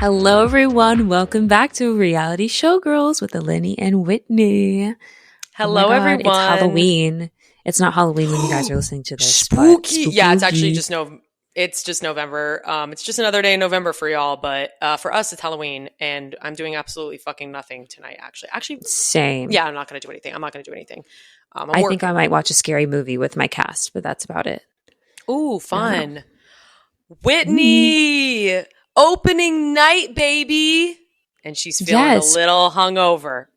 Hello, everyone. Welcome back to Reality Showgirls with Eleni and Whitney. Hello, everyone. It's Halloween. It's not Halloween when you guys are listening to this. Spooky. Yeah, it's actually just It's just November. It's just another day in November for y'all, but for us, it's Halloween, and I'm doing absolutely fucking nothing tonight. Actually, same. Yeah, I'm not going to do anything. I think I might watch a scary movie with my cast, but that's about it. Ooh, fun. Whitney, opening night, baby, and she's feeling a little hungover.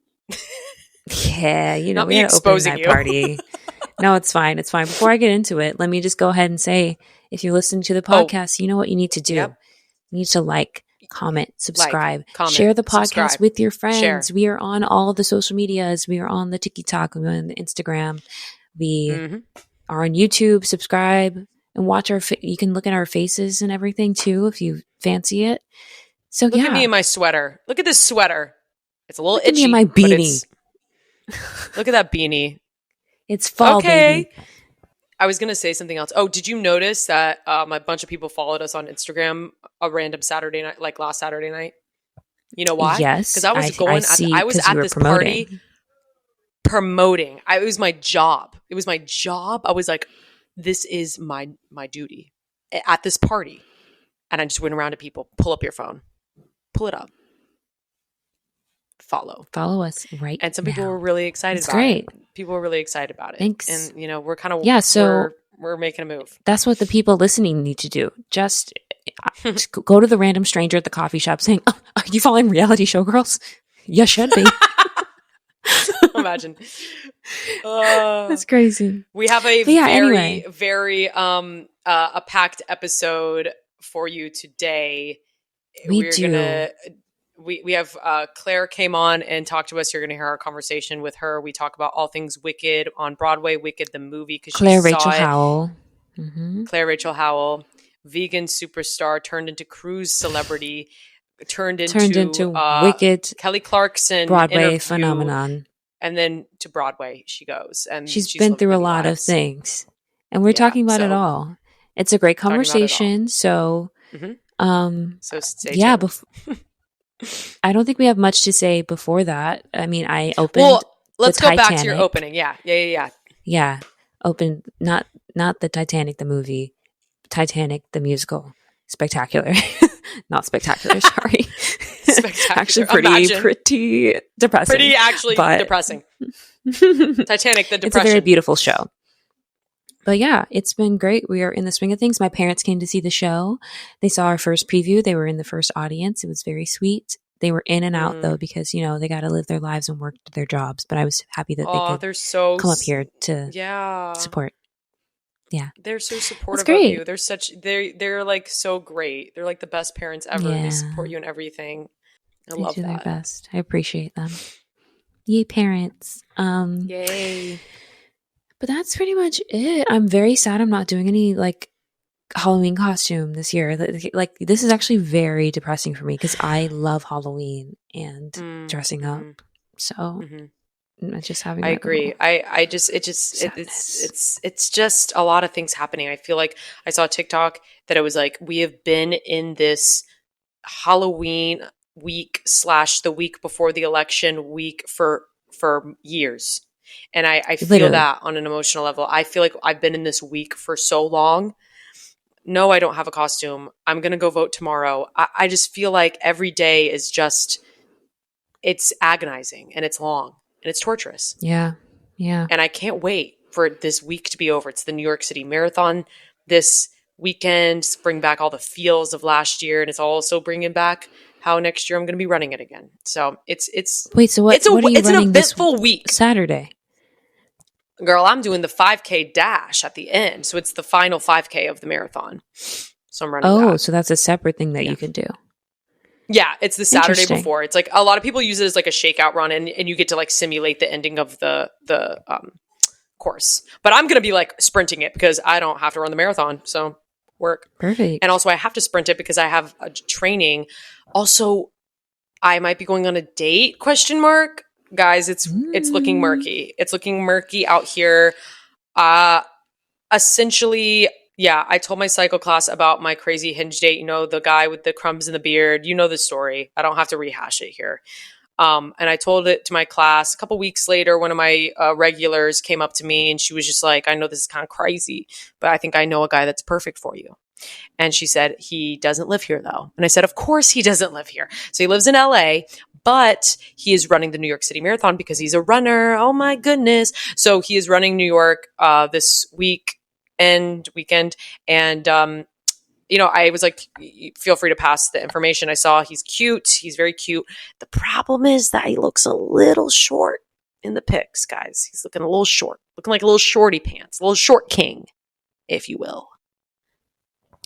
Yeah, you know, we had an opening night party. No, it's fine. It's fine. Before I get into it, let me just go ahead and say, if you listen to the podcast, you know what you need to do. Yep. You need to comment, subscribe, share the podcast with your friends. We are on all of the social medias. We are on the TikTok. We're on the Instagram. We are on YouTube. Subscribe and watch you can look at our faces and everything too if you fancy it. So look at me in my sweater. Look at this sweater. It's a little itchy. Look at me in my beanie. Look at that beanie. It's fall, baby. I was going to say something else. Oh, did you notice that a bunch of people followed us on Instagram a random Saturday night, like last Saturday night? You know why? Yes. Because I was at this party promoting. It was my job. I was like, this is my duty at this party. And I just went around to people, pull up your phone, pull it up. Follow us right now. And some people were really excited about it. People were really excited about it. Thanks. And, you know, we're kind of, we're making a move. That's what the people listening need to do. Just go to the random stranger at the coffee shop saying, oh, are you following Reality Showgirls? You should be. Imagine. That's crazy. We have a very a packed episode for you today. We do. We have Claire came on and talked to us. You're going to hear our conversation with her. We talk about all things Wicked on Broadway, Wicked the movie, because Clair Rachel Howell. Clair Rachel Howell, vegan superstar turned into cruise celebrity, turned into Wicked, Kelly Clarkson Broadway phenomenon, and then to Broadway she goes. And she's been through a lot of things, and we're talking about it all. It's a great conversation. So, so stay tuned. I don't think we have much to say before that. I mean, I opened. Well, let's go back to your opening. Yeah. Opened not the Titanic the movie, Titanic the musical. Spectacular, not spectacular. Sorry, spectacular. Actually, pretty depressing. Depressing. Titanic the depression. It's a very beautiful show. But yeah, it's been great. We are in the swing of things. My parents came to see the show. They saw our first preview. They were in the first audience. It was very sweet. They were in and out though, because, you know, they got to live their lives and work their jobs. But I was happy that they could come up here to support. Yeah. They're so supportive of you. They're like so great. They're like the best parents ever. Yeah. They support you in everything. I love that. They do their best. I appreciate them. Yay, parents. Yay. But that's pretty much it. I'm very sad I'm not doing any Halloween costume this year. This is actually very depressing for me because I love Halloween and dressing up. So I'm just having. I agree. It's just a lot of things happening. I feel like I saw a TikTok that it was like, we have been in this Halloween week / the week before the election week for years. And I feel that on an emotional level. I feel like I've been in this week for so long. No, I don't have a costume. I'm going to go vote tomorrow. I just feel like every day is just, it's agonizing and it's long and it's torturous. Yeah. Yeah. And I can't wait for this week to be over. It's the New York City Marathon this weekend, bring back all the feels of last year. And it's also bringing back how next year I'm going to be running it again. So it's wait. So what are you running this eventful week? Saturday. Girl, I'm doing the 5K dash at the end. So it's the final 5K of the marathon. So I'm running that. So that's a separate thing that you can do. Yeah, it's the Saturday before. It's like a lot of people use it as like a shakeout run and you get to like simulate the ending of the course. But I'm going to be like sprinting it because I don't have to run the marathon. So work. Perfect. And also I have to sprint it because I have a training. Also, I might be going on a date, ? Guys, it's looking murky. It's looking murky out here. Essentially, Yeah, I told my cycle class about my crazy Hinge date. The guy with the crumbs in the beard. You know the story. I don't have to rehash it here. And I told it to my class. A couple weeks later, one of my regulars came up to me and she was just like, I know this is kind of crazy, but I think I know a guy that's perfect for you. And she said, he doesn't live here though. And I said, of course he doesn't live here. So he lives in LA, but he is running the New York City Marathon because he's a runner. Oh my goodness. So he is running New York this weekend. And, I was like, feel free to pass the information. I saw he's cute. He's very cute. The problem is that he looks a little short in the pics, guys. He's looking a little short, looking like a little shorty pants, a little short king, if you will.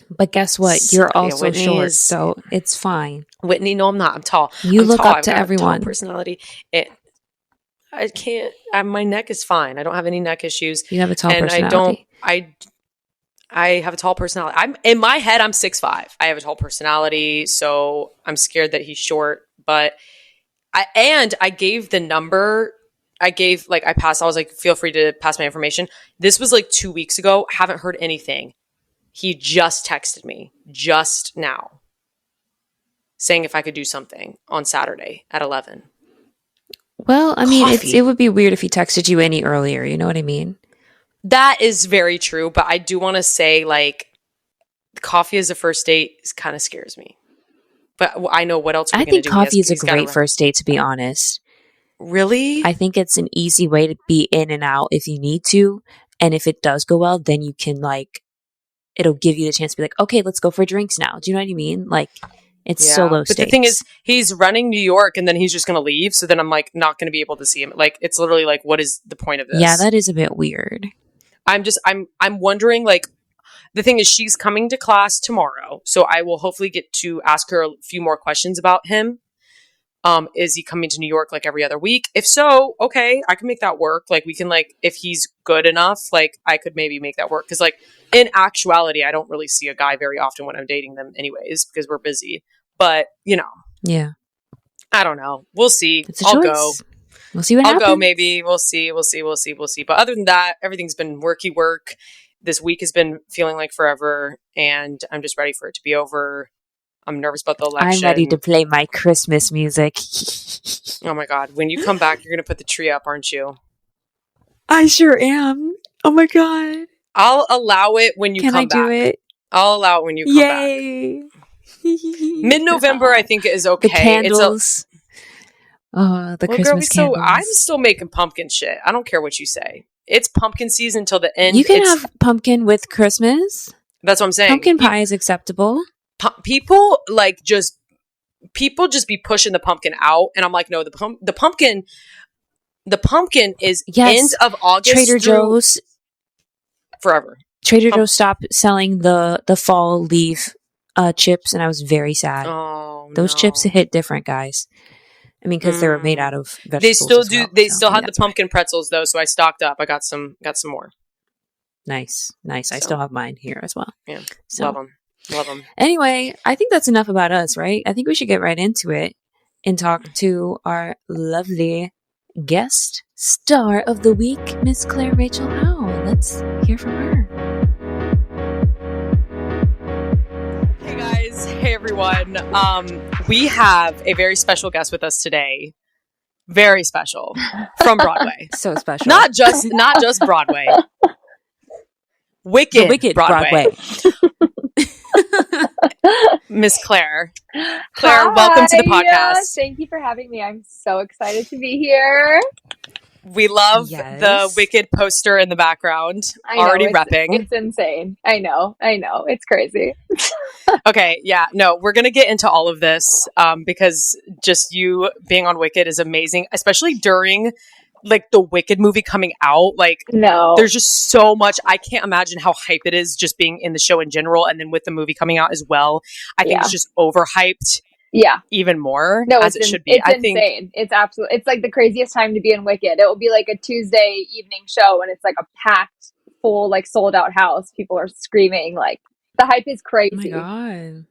But guess what? You're also short, so it's fine. Whitney, no, I'm not. I'm tall. You look tall. up to everyone. Tall personality. I can't. My neck is fine. I don't have any neck issues. You have a tall personality. I have a tall personality. I'm in my head. I'm 6'5". I have a tall personality, so I'm scared that he's short. But I gave the number. I passed. I was like, feel free to pass my information. This was like 2 weeks ago. Haven't heard anything. He just texted me just now saying if I could do something on Saturday at 11. Well, I mean, it would be weird if he texted you any earlier. You know what I mean? That is very true. But I do want to say, like, coffee as a first date kind of scares me. But I know what else we're going to do. I think coffee is a great first date, to be honest. Really? I think it's an easy way to be in and out if you need to. And if it does go well, then you can, like, it'll give you the chance to be like, okay, let's go for drinks now. Do you know what I mean? Like, it's solo stakes. But the thing is, he's running New York and then he's just going to leave. So then I'm like, not going to be able to see him. Like, it's literally like, what is the point of this? Yeah, that is a bit weird. I'm wondering, like, the thing is, she's coming to class tomorrow. So I will hopefully get to ask her a few more questions about him. Is he coming to New York like every other week? If so, okay, I can make that work. Like, we can, like, if he's good enough, like, I could maybe make that work. Cause, like, in actuality, I don't really see a guy very often when I'm dating them anyways, because we're busy. But, yeah, I don't know. We'll see. I'll go. We'll see what happens. I'll go maybe. We'll see. But other than that, everything's been worky work. This week has been feeling like forever, and I'm just ready for it to be over. I'm nervous about the election. I'm ready to play my Christmas music. Oh my God. When you come back, you're going to put the tree up, aren't you? I sure am. Oh my God. I'll allow it when you come back. Can I do it? I'll allow it when you come Yay. back. Mid-November, I think, is okay. The candles. Christmas candles. I'm still making pumpkin shit. I don't care what you say. It's pumpkin season till the end. You can have pumpkin with Christmas. That's what I'm saying. Pumpkin pie is acceptable. People just be pushing the pumpkin out, and I'm like, no, the pumpkin is end of August. Trader Joe's forever. Trader Joe's stopped selling the fall leaf chips, and I was very sad. Oh, those chips hit different, guys. I mean, because they were made out of vegetables. They still do. They still have the pumpkin pretzels though, so I stocked up. I got some more. Nice. I still have mine here as well. Yeah, so. Love them. Anyway, I think that's enough about us, right? I think we should get right into it and talk to our lovely guest star of the week, Miss Clair Rachel Howell. Let's hear from her. Hey guys, hey everyone. We have a very special guest with us today. Very special from Broadway. So special. Not just Broadway. Wicked Broadway. Miss Clair. Clair, hi, welcome to the podcast. Thank you for having me. I'm so excited to be here. We love the Wicked poster in the background. Already repping. It's insane. I know. It's crazy. Okay, yeah. No, we're going to get into all of this because just you being on Wicked is amazing, especially during like the Wicked movie coming out. Like, there's just so much. I can't imagine how hype it is just being in the show in general, and then with the movie coming out as well. I think it's just overhyped. Yeah, even more. No, as it should be. It's insane. It's absolutely. It's like the craziest time to be in Wicked. It will be like a Tuesday evening show, and it's like a packed, full, like sold out house. People are screaming. Like the hype is crazy. Oh my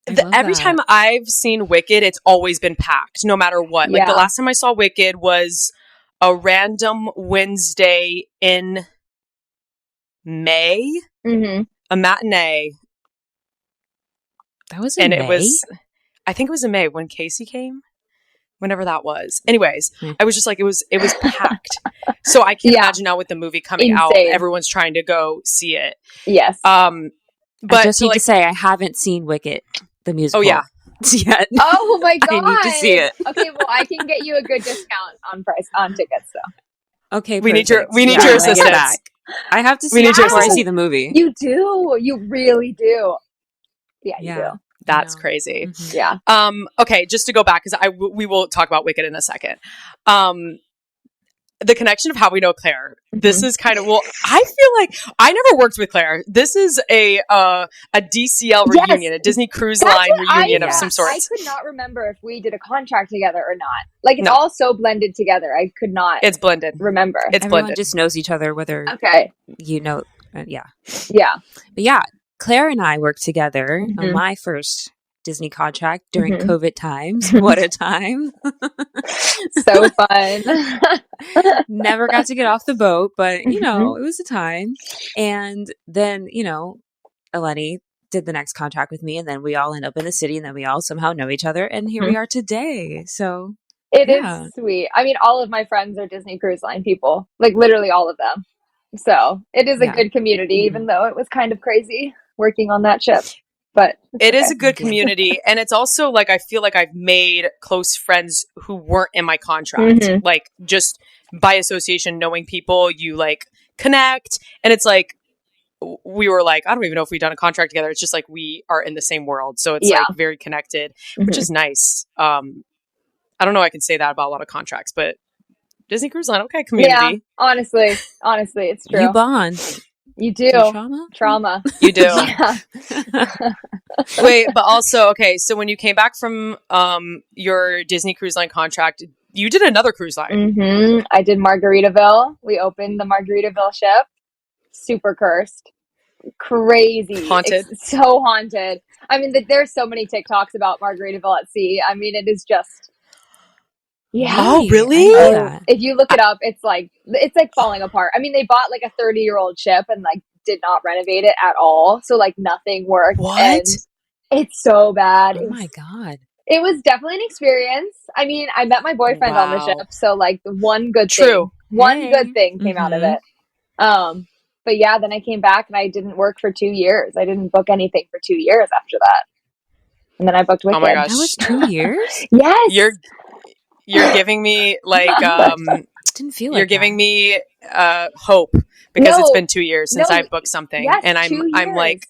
God. Every time I've seen Wicked, it's always been packed, no matter what. Like the last time I saw Wicked was a random Wednesday in May a matinee. That was in May? I think it was in May when Casey came. Whenever that was. Anyways, I was just like, it was packed. So I can't imagine now with the movie coming out, everyone's trying to go see it. Yes. But I just need to say, I haven't seen Wicked, the musical. Oh, yeah. Yet. Oh my God. I need to see it. Okay, well, I can get you a good discount on tickets, though. Okay, we need your assistance. I have to see it before I see the movie. You do. You really do. Yeah, you do. That's crazy. Mm-hmm. Yeah. Okay, just to go back, because we will talk about Wicked in a second. The connection of how we know Claire. This is kind of, I feel like I never worked with Claire. This is a DCL reunion, a Disney Cruise Line reunion of some sort. I could not remember if we did a contract together or not. Like, it's all so blended together. I could not. It's blended. Remember. Everyone just knows each other, whether you know. Yeah. Yeah. But yeah. Claire and I worked together on my first Disney contract during COVID times. What a time. So fun. Never got to get off the boat, but, you know, it was a time. And then, you know, Eleni did the next contract with me, and then we all end up in the city, and then we all somehow know each other, and here we are today. So it is sweet. I mean, all of my friends are Disney Cruise Line people, like literally all of them. So it is a good community, even though it was kind of crazy working on that ship. But it is a good community. And it's also like, I feel like I've made close friends who weren't in my contract. Like, just by association, knowing people, you like connect. And it's like, we were like, I don't even know if we've done a contract together. It's just like, we are in the same world. So it's like very connected, which is nice. I don't know. I can say that about a lot of contracts, but Disney Cruise Line, okay, community. Yeah, honestly, it's true. You bond. You do. Trauma. You do. Wait, but also, okay, so when you came back from your Disney Cruise Line contract, you did another cruise line. I did Margaritaville. We opened the Margaritaville ship. Super cursed. Crazy. Haunted. It's so haunted. I mean, there's so many TikToks about Margaritaville at sea. I mean, it is just... Yeah. Oh, really? If you look it up, it's like falling apart. I mean, they bought like a 30-year-old ship and like did not renovate it at all. So like nothing worked. What? And it's so bad. Oh my God. It was definitely an experience. I mean, I met my boyfriend on the ship. So like one good thing came out of it. But yeah, then I came back and I didn't work for 2 years. I didn't book anything for 2 years after that. And then I booked Wicked. Oh my gosh. That was 2 years? Yes. You're giving me like didn't feel like you're giving me hope because it's been 2 years since I booked something, and I'm like,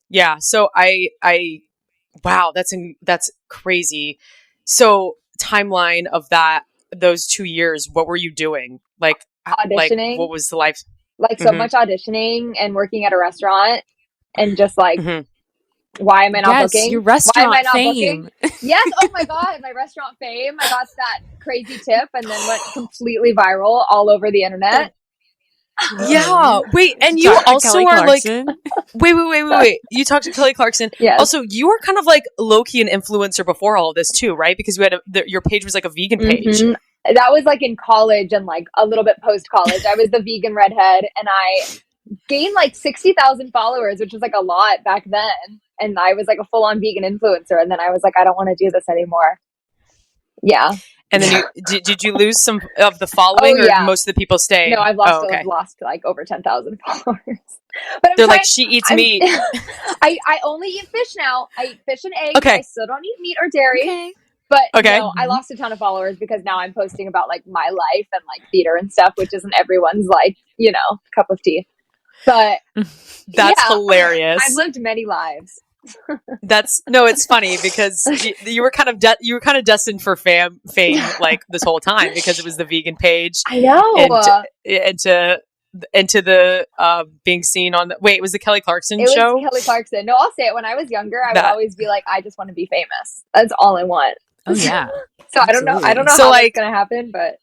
yeah. So I wow, that's crazy. So timeline of those 2 years, what were you doing? Like auditioning. Like, what was the life? Like so much auditioning and working at a restaurant and just like. Why am I not booking? Your restaurant Why am I not fame. Booking? Yes. Oh my God. My restaurant fame. I got that crazy tip and then went completely viral all over the internet. Yeah. Wait. And you also are Clarkson. Like, wait. You talked to Kelly Clarkson. Yes. Also, you were kind of like low-key an influencer before all of this too, right? Because you had your page was like a vegan page. That was like in college and like a little bit post-college. I was the vegan redhead and I gained like 60,000 followers, which was like a lot back then. And I was like a full-on vegan influencer. And then I was like, I don't want to do this anymore. Yeah. And then did you lose some of the following or most of the people stayed? No, I've lost like over 10,000 followers. But they're like, she eats meat. I only eat fish now. I eat fish and eggs. Okay. I still don't eat meat or dairy. Okay. But no, I lost a ton of followers because now I'm posting about like my life and like theater and stuff, which isn't everyone's like, you know, cup of tea. But that's hilarious. I've lived many lives. It's funny because you were kind of destined for fame like this whole time because it was the vegan page. I know. And to the being seen on it was the Kelly Clarkson show. It was Kelly Clarkson. No, I'll say it. When I was younger, I would always be like, I just want to be famous. That's all I want. Oh yeah. So absolutely. I don't know how it's gonna happen, but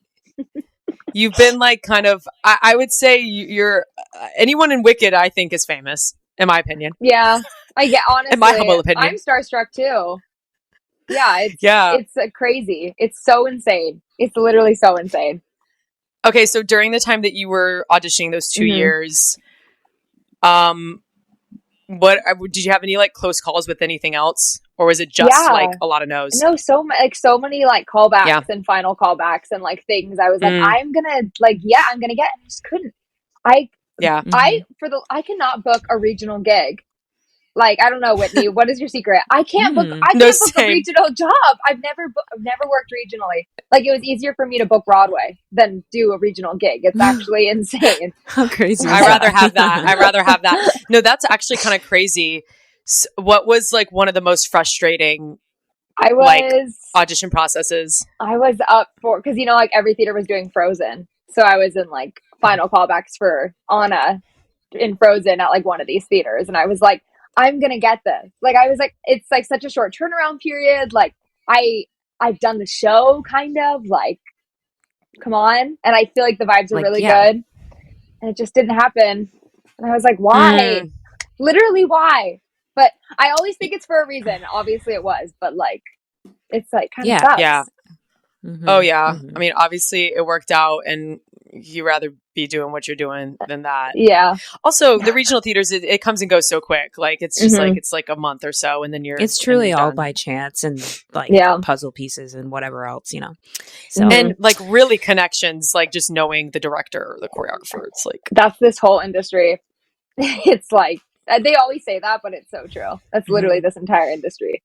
you've been like kind of. I would say you're anyone in Wicked. I think is famous, in my opinion. Yeah, honestly, in my humble opinion, I'm starstruck too. Yeah, it's crazy. It's so insane. It's literally so insane. Okay, so during the time that you were auditioning those 2 years, What did you have any like close calls with anything else, or was it just like a lot of no's? No, so many like callbacks and final callbacks and like things. I was like, I'm gonna like, I'm gonna get. I just couldn't. I cannot book a regional gig. Like, I don't know, Whitney, what is your secret? I can't book. I can't book a regional job. I've never worked regionally. Like, it was easier for me to book Broadway than do a regional gig. It's actually insane. How crazy! I'd rather have that. No, that's actually kind of crazy. What was like one of the most frustrating? Audition processes. I was up for because like every theater was doing Frozen, so I was in like final callbacks for Anna in Frozen at like one of these theaters, and I was like, I'm gonna get this. Like, I was like, it's like such a short turnaround period. Like, I've done the show, kind of, like, come on. And I feel like the vibes are really good. And it just didn't happen. And I was like, why? Literally, why? But I always think it's for a reason. Obviously it was, but like, it's like kind of sucks. Yeah. Oh yeah. I mean, obviously it worked out and you rather be doing what you're doing than that. Yeah. Also, the regional theaters, it comes and goes so quick. Like, it's just like, it's like a month or so and then it's truly all by chance and like puzzle pieces and whatever else, So, and like really connections, like just knowing the director or the choreographer. It's like, that's this whole industry. It's like, they always say that, but it's so true. That's literally this entire industry.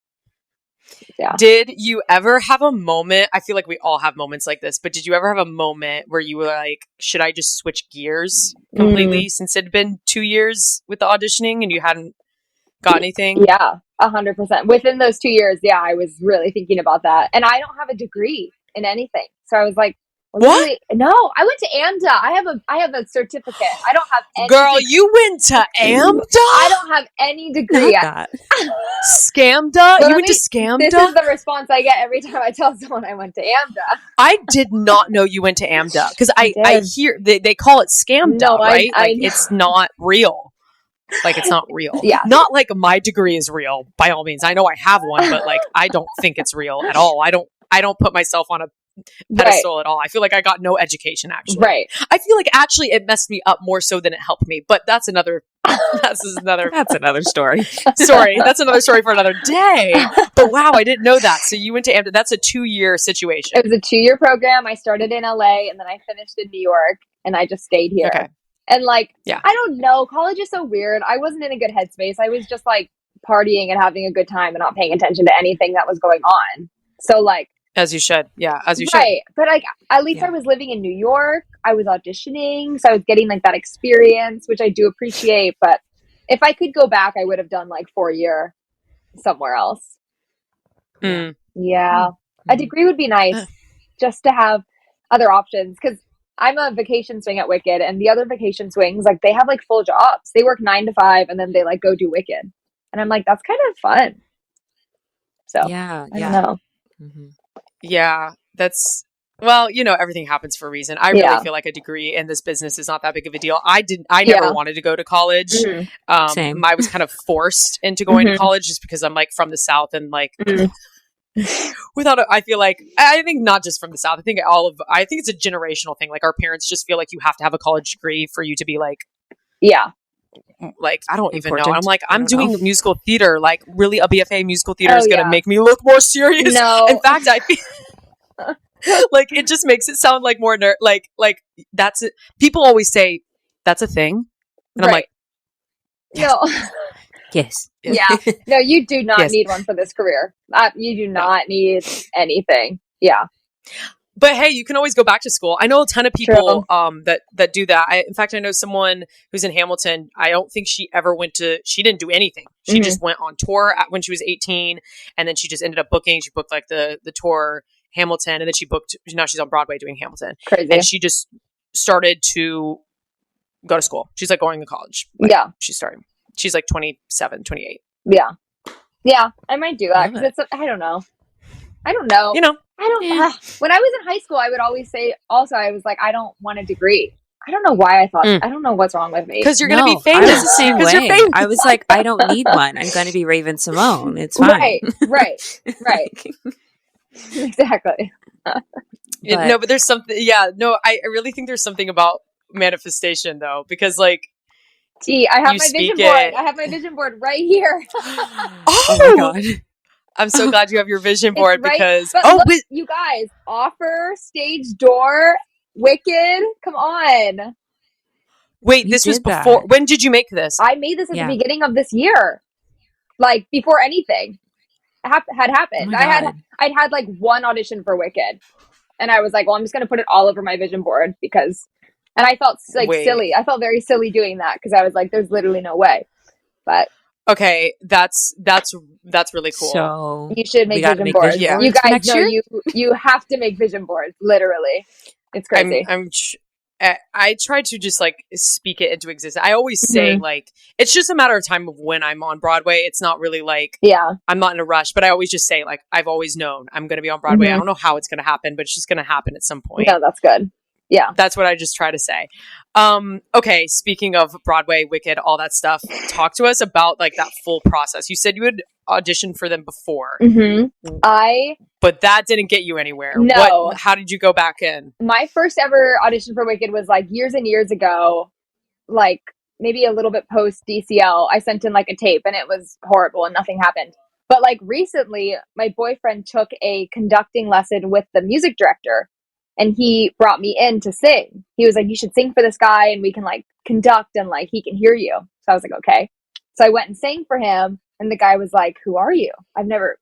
Yeah. Did you ever have a moment? I feel like we all have moments like this, but did you ever have a moment where you were like, should I just switch gears completely since it had been 2 years with the auditioning and you hadn't got anything? Yeah, 100%. Within those 2 years, I was really thinking about that. And I don't have a degree in anything. So I was like, what? Really? No, I went to AMDA. I have a certificate. I don't have any. Girl, you went to AMDA? I don't have any degree. Scamda? You went to Scamda? This is the response I get every time I tell someone I went to AMDA. I did not know you went to AMDA because I hear they call it Scamda, right? It's not real. Like, it's not real. Yeah. Not like my degree is real, by all means. I know I have one, but like, I don't think it's real at all. I don't put myself on a pedestal at all. I feel like I got no education, actually. Right. I feel like actually it messed me up more so than it helped me, but that's another story. Sorry, that's another story for another day. But wow, I didn't know that. So you went to AMDA. That's a 2-year situation. It was a 2-year program. I started in LA and then I finished in New York and I just stayed here. Okay. And like, I don't know. College is so weird. I wasn't in a good headspace. I was just like partying and having a good time and not paying attention to anything that was going on. So like, as you should. Yeah, as you should. Right. But like, at least I was living in New York. I was auditioning. So I was getting like that experience, which I do appreciate. But if I could go back, I would have done like 4-year somewhere else. Yeah. A degree would be nice just to have other options. Because I'm a vacation swing at Wicked. And the other vacation swings, like they have like full jobs. They work 9 to 5 and then they like go do Wicked. And I'm like, that's kind of fun. So I don't know. Yeah, that's, well, everything happens for a reason. I really feel like a degree in this business is not that big of a deal. I never wanted to go to college. Same. I was kind of forced into going to college just because I'm like from the South and like I feel like, I think not just from the South. I think it's a generational thing. Like our parents just feel like you have to have a college degree for you to be like, like, I don't even know. I'm like, I'm doing musical theater. Like, really, a BFA musical theater is going to make me look more serious. No. In fact, I feel like it just makes it sound like more like that's it. People always say that's a thing, and I'm like, no, yes, yeah, no, you do not need one for this career. You do not need anything. Yeah. But hey, you can always go back to school. I know a ton of people that do that. In fact, I know someone who's in Hamilton. I don't think she ever she didn't do anything. She just went on tour when she was 18 and then she just ended up booking. She booked like the tour Hamilton and then now she's on Broadway doing Hamilton. Crazy. And she just started to go to school. She's like going to college. She's starting. She's like 27, 28. Yeah. Yeah. I might do that because I don't know. When I was in high school, I would always say, also, I was like, I don't want a degree. I don't know why I thought, I don't know what's wrong with me. Because you're going to be famous. I was the same way. I was like, I don't need one. I'm going to be Raven Simone. It's fine. Right. Exactly. No, but there's something, I really think there's something about manifestation though, because like, I have my vision board. I have my vision board right here. Oh my God. I'm so glad you have your vision board because look, you guys, offer, stage door, Wicked. Come on. Wait, this was before. That. When did you make this? I made this at the beginning of this year, like before anything had happened. I'd had like one audition for Wicked, and I was like, well, I'm just gonna put it all over my vision board because, and I felt like silly. I felt very silly doing that because I was like, there's literally no way, but. Okay, that's really cool. So you should make vision boards. Yeah. You guys know you have to make vision boards. Literally, it's crazy. I try to just like speak it into existence. I always say like it's just a matter of time of when I'm on Broadway. It's not really like I'm not in a rush, but I always just say like I've always known I'm going to be on Broadway. I don't know how it's going to happen, but it's just going to happen at some point. No, that's good. Yeah. That's what I just try to say. Okay, speaking of Broadway, Wicked, all that stuff, talk to us about like that full process. You said you had auditioned for them before. But that didn't get you anywhere. No. How did you go back in? My first ever audition for Wicked was like years and years ago, like maybe a little bit post DCL. I sent in like a tape and it was horrible and nothing happened. But like recently, my boyfriend took a conducting lesson with the music director. And he brought me in to sing. He was like, you should sing for this guy and we can like conduct and like he can hear you. So I was like, okay. So I went and sang for him and the guy was like, who are you? I've never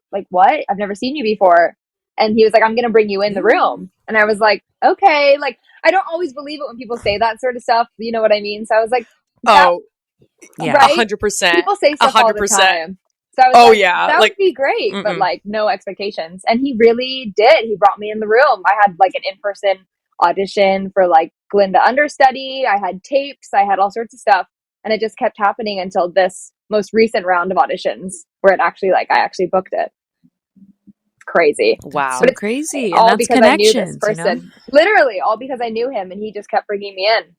seen you before. And he was like, I'm going to bring you in the room. And I was like, okay. Like, I don't always believe it when people say that sort of stuff. You know what I mean? So I was like, right? 100%. People say stuff 100%. All the time. So I was that like, would be great, but like no expectations. And he really did. He brought me in the room. I had like an in-person audition for like Glinda understudy. I had tapes. I had all sorts of stuff. And it just kept happening until this most recent round of auditions where I actually booked it. Crazy. Wow. So crazy. All and that's because I knew this person. You know? Literally all because I knew him and he just kept bringing me in.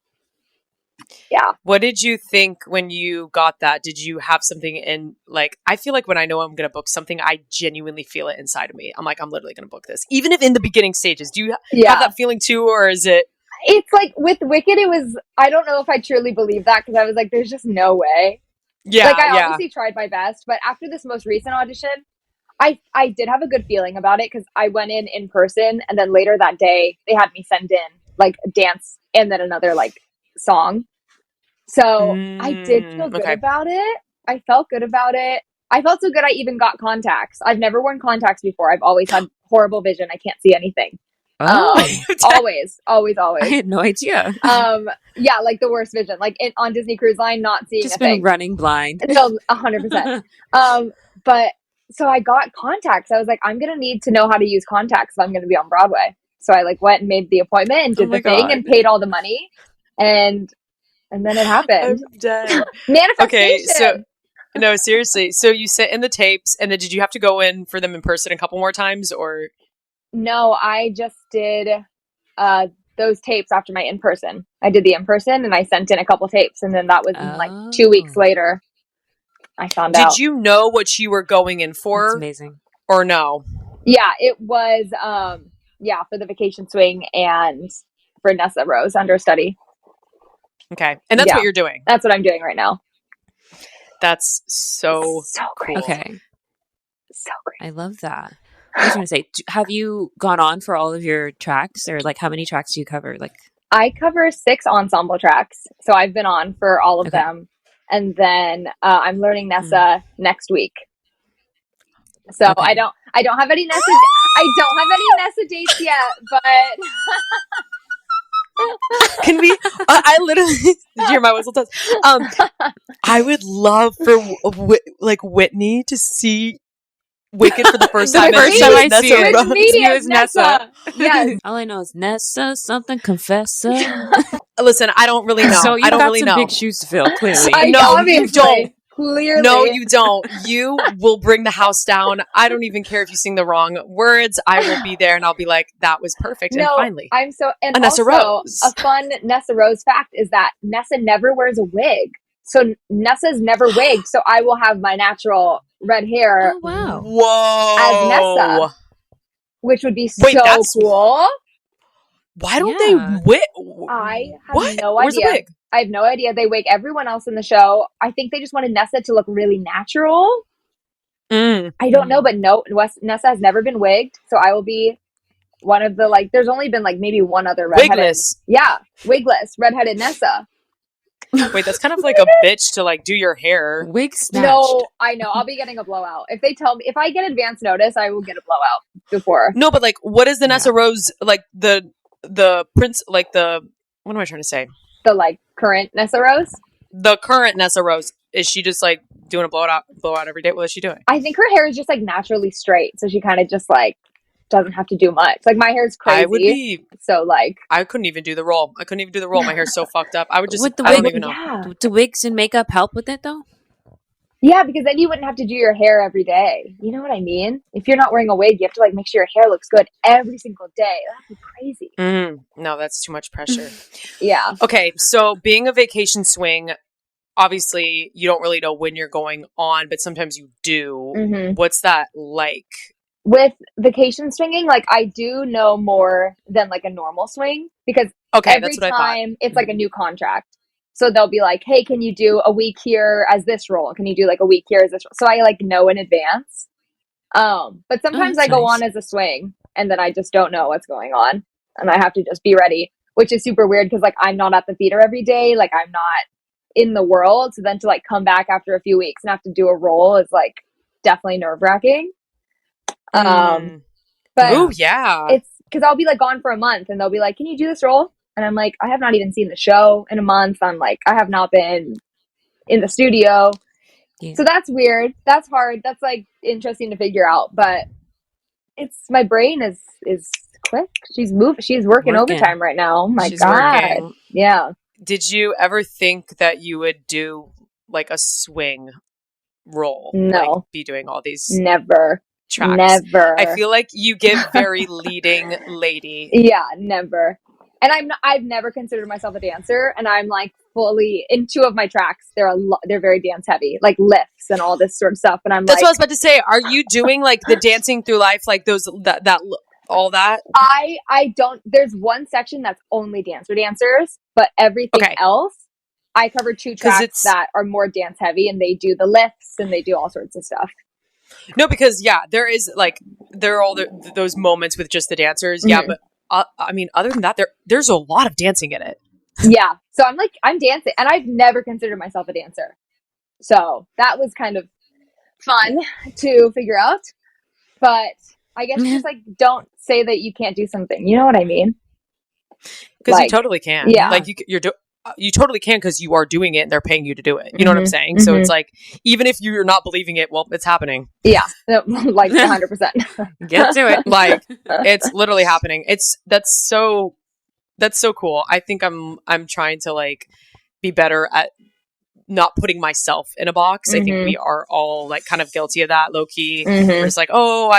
Yeah. What did you think when you got that? Did you have something in like, I feel like when I know I'm going to book something, I genuinely feel it inside of me. I'm like, I'm literally going to book this. Even if in the beginning stages, do you have that feeling too? Or is it? It's like with Wicked, it was, I don't know if I truly believe that because I was like, there's just no way. Yeah. Like I obviously tried my best, but after this most recent audition, I did have a good feeling about it because I went in person and then later that day they had me send in like a dance and then another like song. So I did feel good about it. I felt good about it. I felt so good I even got contacts. I've never worn contacts before. I've always had horrible vision. I can't see anything. Always. I had no idea. Yeah, like the worst vision. Like on Disney Cruise Line, not seeing just a thing. Been running blind. No, 100%. But so I got contacts. I was like, I'm gonna need to know how to use contacts if I'm gonna be on Broadway. So I like went and made the appointment and did the thing and paid all the money and then it happened. I'm dead. Manifestation. Okay, so no, seriously. So you sent in the tapes, and then did you have to go in for them in person a couple more times, or? No, I just did those tapes after my in person. I did the in person, and I sent in a couple tapes, and then that was like 2 weeks later. I found out. Did you know what you were going in for? That's amazing. Or no? Yeah, it was. For the Vacation Swing and for Nessa Rose understudy. Okay. And that's what you're doing. That's what I'm doing right now. That's so great. Cool. Okay. So great. I love that. I was going to say, have you gone on for all of your tracks or like how many tracks do you cover? Like I cover 6 ensemble tracks. So I've been on for all of them. And then I'm learning Nessa next week. So I don't have any Nessa dates yet, but can we? I literally did you hear my whistle tones? I would love for Whitney to see Wicked for the first time. The first time I see it, it was Nessa. Yes. All I know is Nessa something confessor. Listen, I don't really know. So you I don't got really some know. big shoes to fill. Clearly, no, you don't. Clearly. No, you don't. You will bring the house down. I don't even care if you sing the wrong words. I will be there and I'll be like, that was perfect. No, and finally, I'm so, and Nessa also Rose. A fun Nessa Rose fact is that Nessa never wears a wig. So Nessa's never wigged. So I will have my natural red hair. Oh, wow. Whoa. As Nessa. Which would be cool. Why don't they wig? I have no idea. Where's the wig? I have no idea. They wig everyone else in the show. I think they just wanted Nessa to look really natural. I don't know, but no, Nessa has never been wigged, so I will be one of the, like, there's only been like maybe one other redheaded. Wigless. Yeah, wigless, redheaded Nessa. Wait, that's kind of like a bitch to like do your hair. Wig snatched. No, I know. I'll be getting a blowout. If they tell me, if I get advance notice, I will get a blowout before. No, but like, what is the Nessa Rose, like the prince, like the, what am I trying to say? The like current Nessa Rose? The current Nessa Rose. Is she just like doing a blowout every day? What is she doing? I think her hair is just like naturally straight. So she kind of just like doesn't have to do much. Like my hair's crazy. So like I couldn't even do the roll. My hair's so fucked up. I would just, with the I don't even know. Yeah. Do wigs and makeup help with it though? Yeah, because then you wouldn't have to do your hair every day. You know what I mean? If you're not wearing a wig, you have to like make sure your hair looks good every single day. That'd be crazy. No, that's too much pressure. Yeah. Okay, so being a vacation swing, obviously you don't really know when you're going on, but sometimes you do. Mm-hmm. What's that like? With vacation swinging, like I do know more than like a normal swing because every time it's like a new contract. So they'll be like, hey, can you do a week here as this role? Can you do like a week here as this role? So I like know in advance. But sometimes I go on as a swing and then I just don't know what's going on and I have to just be ready, which is super weird because like I'm not at the theater every day. Like I'm not in the world. So then to like come back after a few weeks and have to do a role is like definitely nerve-wracking. But yeah, it's because I'll be like gone for a month and they'll be like, can you do this role? And I'm like, I have not even seen the show in a month. I'm like, I have not been in the studio. Yeah. So that's weird. That's hard. That's like interesting to figure out. But it's my brain is quick. She's working overtime right now. Oh my God. Working. Yeah. Did you ever think that you would do like a swing role? No. Like be doing all these? Never. Tracks? Never. I feel like you give very leading lady. Yeah, never. And I've never considered myself a dancer, and I'm like fully in 2 of my tracks. They're very dance heavy, like lifts and all this sort of stuff. And that's what I was about to say. Are you doing like the dancing through life, like those that all that? I don't. There's one section that's only dancers, but everything else I cover 2 tracks that are more dance heavy, and they do the lifts and they do all sorts of stuff. No, because there is like there are all those moments with just the dancers, but. I mean, other than that, there's a lot of dancing in it. Yeah. So I'm dancing and I've never considered myself a dancer. So that was kind of fun to figure out. But I guess just like, don't say that you can't do something. You know what I mean? Because you totally can. Yeah. Like you totally can because you are doing it and they're paying you to do it. You know what I'm saying? So it's like, even if you're not believing it, well, it's happening. Yeah. Like 100%. Get to it. Like it's literally happening. That's so cool. I think I'm trying to like be better at not putting myself in a box. I think we are all like kind of guilty of that low key. We're just like,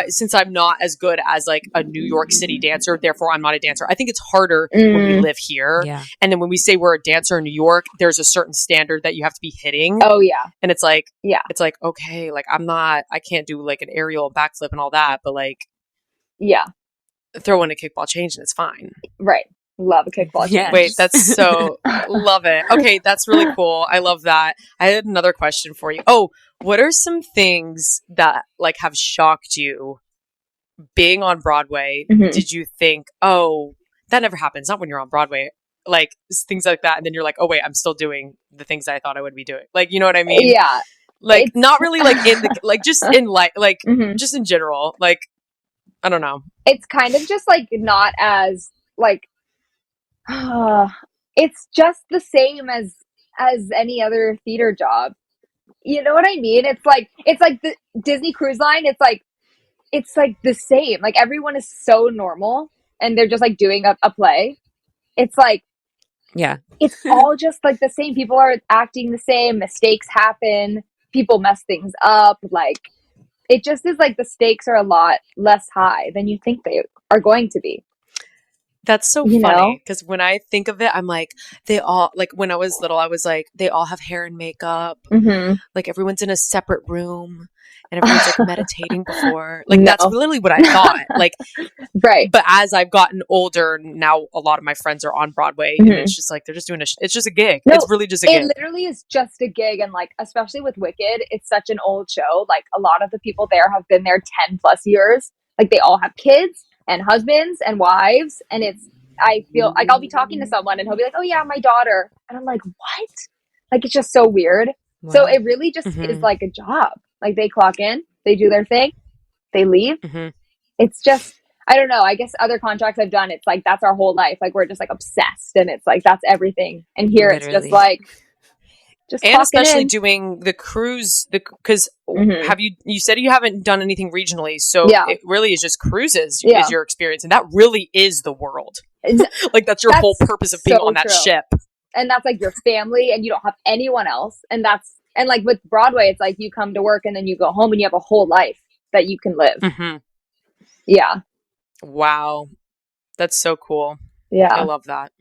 since I'm not as good as like a New York City dancer, therefore I'm not a dancer. I think it's harder when we live here. Yeah. And then when we say we're a dancer in New York, there's a certain standard that you have to be hitting. Oh yeah. And it's like, okay, like I can't do like an aerial backflip and all that, but like, throw in a kickball change and it's fine. Right. Love a kickball. Yeah. Wait, that's so love it. Okay, that's really cool. I love that. I had another question for you. Oh, what are some things that like have shocked you being on Broadway? Did you think, oh, that never happens? Not when you're on Broadway. Like things like that, and then you're like, oh wait, I'm still doing the things that I thought I would be doing. Like, you know what I mean? Yeah. Like not really like in the like just in life, like just in general. Like I don't know. It's kind of just like not as like. It's just the same as any other theater job. You know what I mean? It's like the Disney Cruise Line. It's like the same. Like everyone is so normal and they're just like doing a play. It's like, yeah, it's all just like the same. People are acting the same. Mistakes happen. People mess things up. Like it just is like the stakes are a lot less high than you think they are going to be. That's so funny because when I think of it, I'm like, they all, like when I was little, I was like, they all have hair and makeup. Like everyone's in a separate room and everyone's like meditating before. Like that's literally what I thought. Like, right. But as I've gotten older, now a lot of my friends are on Broadway, and it's just like they're just doing it's just a gig. No, it's really just a gig. It literally is just a gig, and like especially with Wicked, it's such an old show. Like a lot of the people there have been there 10 plus years. Like they all have kids and husbands and wives, and I feel like I'll be talking to someone and he'll be like, "Oh yeah, my daughter," and I'm like, "What?" Like it's just so weird. Wow. So it really just is like a job. Like they clock in, they do their thing, they leave. It's just, I don't know. I guess other contracts I've done, it's like that's our whole life. Like we're just like obsessed, and it's like that's everything. And here it's just like, and especially doing the cruise, because have you said you haven't done anything regionally, so it really is just cruises is your experience, and that really is the world. Like that's your whole purpose of being on that ship. And that's like your family, and you don't have anyone else. And like with Broadway, it's like you come to work and then you go home and you have a whole life that you can live. Yeah. Wow. That's so cool. Yeah. I love that.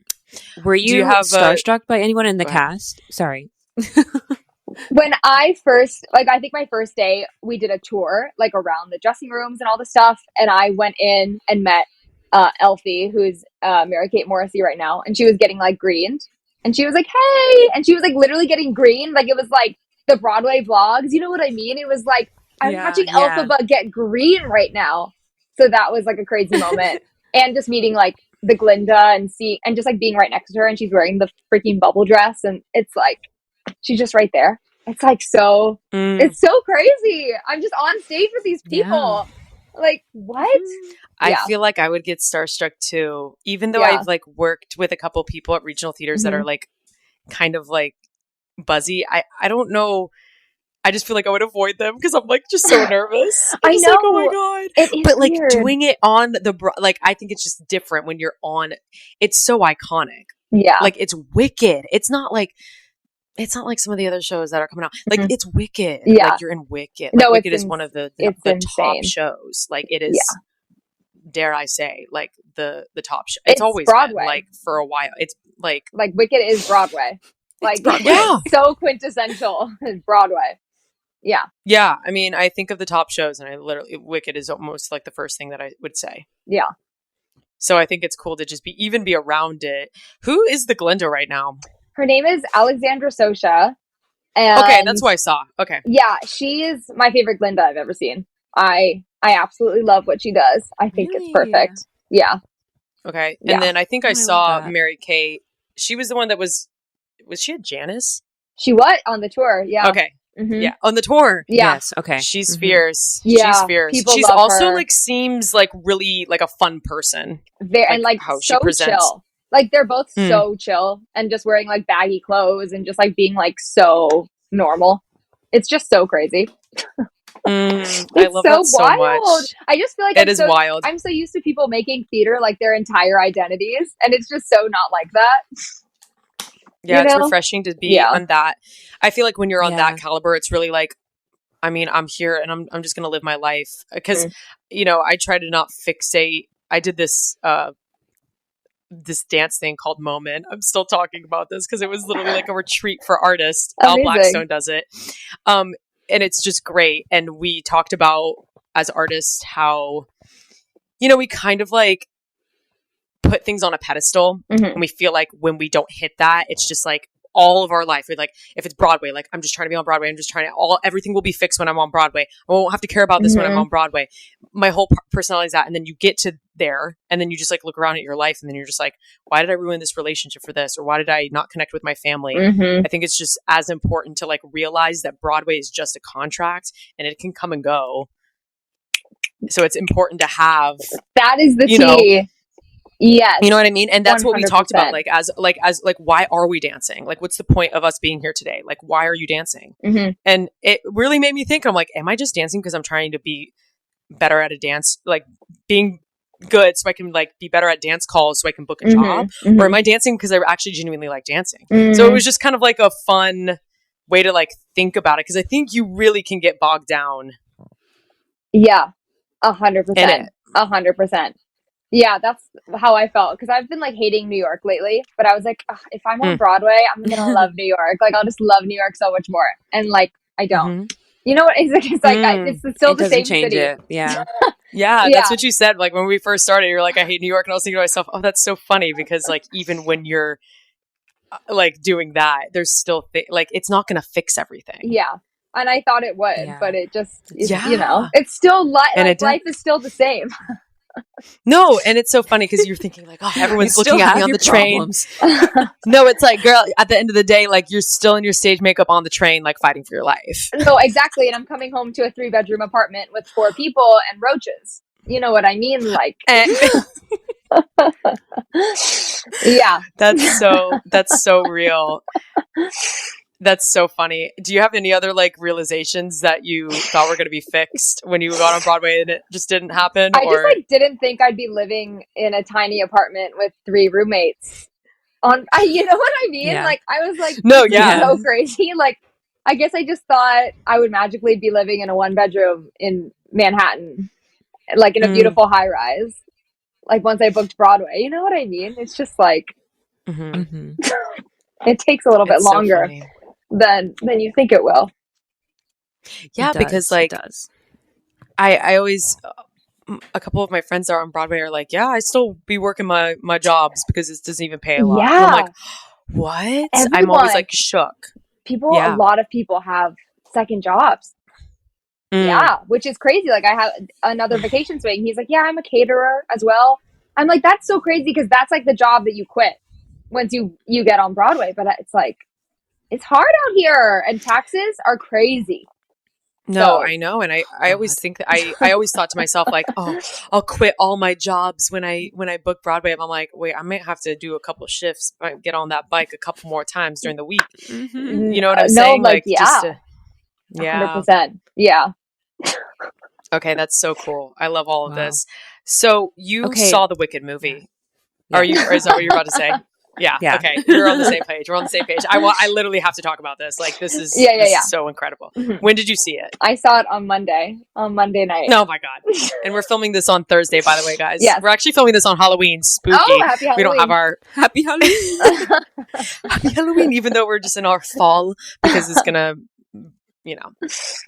Were you starstruck by anyone in the cast? Sorry. When I first, like, I think my first day, we did a tour, like, around the dressing rooms and all the stuff. And I went in and met Elfie, who's Mary-Kate Morrissey right now. And she was getting, like, greened. And she was like, "Hey!" And she was, like, literally getting greened. Like, it was, like, the Broadway vlogs. You know what I mean? It was, like, I'm watching Elphaba get green right now. So that was, like, a crazy moment. And just meeting, like, the Glinda and just, like, being right next to her. And she's wearing the freaking bubble dress. And it's, like, she's just right there. It's, like, so, it's so crazy. I'm just on stage with these people. Like, what? I feel like I would get starstruck too, even though I've like worked with a couple people at regional theaters that are like kind of like buzzy. I don't know. I just feel like I would avoid them because I'm like just so nervous. I know. Like, oh my God. But like weird. doing it on like, I think it's just different when you're on. It's so iconic. Yeah. Like it's Wicked. It's not like some of the other shows that are coming out. Like it's Wicked. Yeah. Like you're in Wicked. Like, no, Wicked is one of the top shows. Like it is, dare I say, like the top show. It's always Broadway. Been, like for a while. It's like Wicked is Broadway. Like Broadway. It's so quintessential Broadway. Yeah. Yeah. I mean, I think of the top shows and Wicked is almost like the first thing that I would say. Yeah. So I think it's cool to just even be around it. Who is the Glinda right now? Her name is Alexandra Sosha. And okay, that's what I saw. Okay. Yeah, she is my favorite Glinda I've ever seen. I absolutely love what she does. I think it's perfect. Yeah. Okay. And then I think I saw Mary-Kate. She was the one that was she a Janice? She what? On the tour, yeah. Okay. Yeah, on the tour. Yeah. Yes, okay. She's fierce. Yeah, she's fierce. She's love also her. Like seems like really like a fun person. And like how so she presents. Chill. Like they're both so chill and just wearing like baggy clothes and just like being like so normal. It's just so crazy. I love that so much. I just feel like it is wild. I'm so used to people making theater like their entire identities, and it's just so not like that. Yeah, it's refreshing to be on that. I feel like when you're on that caliber, it's really like, I mean, I'm here and I'm just gonna live my life because you know I try to not fixate. I did this this dance thing called Moment. I'm still talking about this because it was literally like a retreat for artists. Al Blackstone does it. And it's just great. And we talked about as artists how, you know, we kind of like put things on a pedestal and we feel like when we don't hit that, it's just like all of our life. We're like, if it's Broadway, like I'm just trying to be on Broadway. I'm just trying to everything will be fixed when I'm on Broadway. I won't have to care about this when I'm on Broadway. My whole personality is that. And then you get to there and then you just like look around at your life and then you're just like, why did I ruin this relationship for this? Or why did I not connect with my family? I think it's just as important to like realize that Broadway is just a contract and it can come and go. So it's important to have. That is the key. Yes. You know what I mean? And that's 100%. What we talked about. As why are we dancing? Like, what's the point of us being here today? Like, why are you dancing? And it really made me think, I'm like, am I just dancing because I'm trying to be better at a dance, like being good so I can like be better at dance calls so I can book a job? Or am I dancing because I actually genuinely like dancing? So it was just kind of like a fun way to like think about it. Cause I think you really can get bogged down. Yeah. 100%. 100%. Yeah, that's how I felt. Because I've been like hating New York lately, but I was like, if I'm on Broadway, I'm gonna love New York. Like I'll just love New York so much more. And like I don't. You know what? It's like it's still the same city. It. Yeah. Yeah, that's what you said. Like when we first started, you're like, I hate New York. And I was thinking to myself, oh, that's so funny because like even when you're like doing that, there's still like it's not going to fix everything. Yeah. And I thought it would, but it just, you know, it's still life is still the same. No, and it's so funny because you're thinking like, oh, everyone's looking at me on the train. No, it's like, girl, at the end of the day, like you're still in your stage makeup on the train, like fighting for your life. No, exactly. And I'm coming home to a 3-bedroom apartment with 4 people and roaches. You know what I mean? Like, yeah, that's so real. That's so funny. Do you have any other like realizations that you thought were going to be fixed when you got on Broadway and it just didn't happen? I just like didn't think I'd be living in a tiny apartment with 3 roommates. You know what I mean? Yeah. Like I was like, no, yeah, so crazy. Like I guess I just thought I would magically be living in a 1-bedroom in Manhattan, like in a beautiful high rise. Like once I booked Broadway, you know what I mean? It's just like it takes a little bit longer. So than you think it will. Yeah, because like I always a couple of my friends that are on Broadway are like, yeah, I still be working my jobs because it doesn't even pay a lot. Yeah. And I'm like, what? I'm always like shook. A lot of people have second jobs. Yeah, which is crazy. Like I have another vacation swing. He's like, yeah, I'm a caterer as well. I'm like, that's so crazy because that's like the job that you quit once you get on Broadway. But it's like, it's hard out here and taxes are crazy. No, I know. And I always think that I always thought to myself like, oh, I'll quit all my jobs when I book Broadway. And I'm like, wait, I might have to do a couple of shifts, get on that bike a couple more times during the week. You know what I'm saying? Like, yeah. 100%. Yeah. Okay. That's so cool. I love all of this. So you saw the Wicked movie. Yeah. Is that what you're about to say? Yeah. Okay. We're on the same page. I literally have to talk about this. Like this is so incredible. When did you see it? I saw it on Monday night. Oh my God. And we're filming this on Thursday, by the way, guys. Yes. We're actually filming this on Halloween. Spooky. Oh, happy Halloween. We don't have our happy Halloween. Happy Halloween, even though we're just in our fall because it's gonna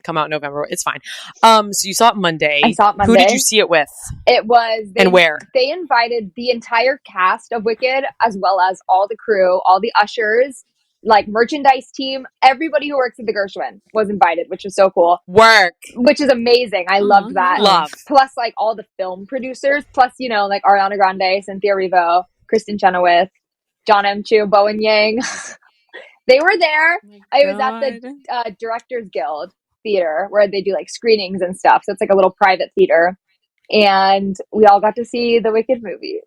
come out in November. It's fine. So you saw it Monday. I saw it Monday. Who did you see it with? It was... and where? They invited the entire cast of Wicked, as well as all the crew, all the ushers, like merchandise team, everybody who works at the Gershwin was invited, which was so cool. Which is amazing. I loved that. Plus, like, all the film producers, plus, like, Ariana Grande, Cynthia Erivo, Kristen Chenoweth, John M. Chu, Bowen Yang... They were there. I was at the Directors Guild Theater where they do like screenings and stuff. So it's like a little private theater. And we all got to see the Wicked movie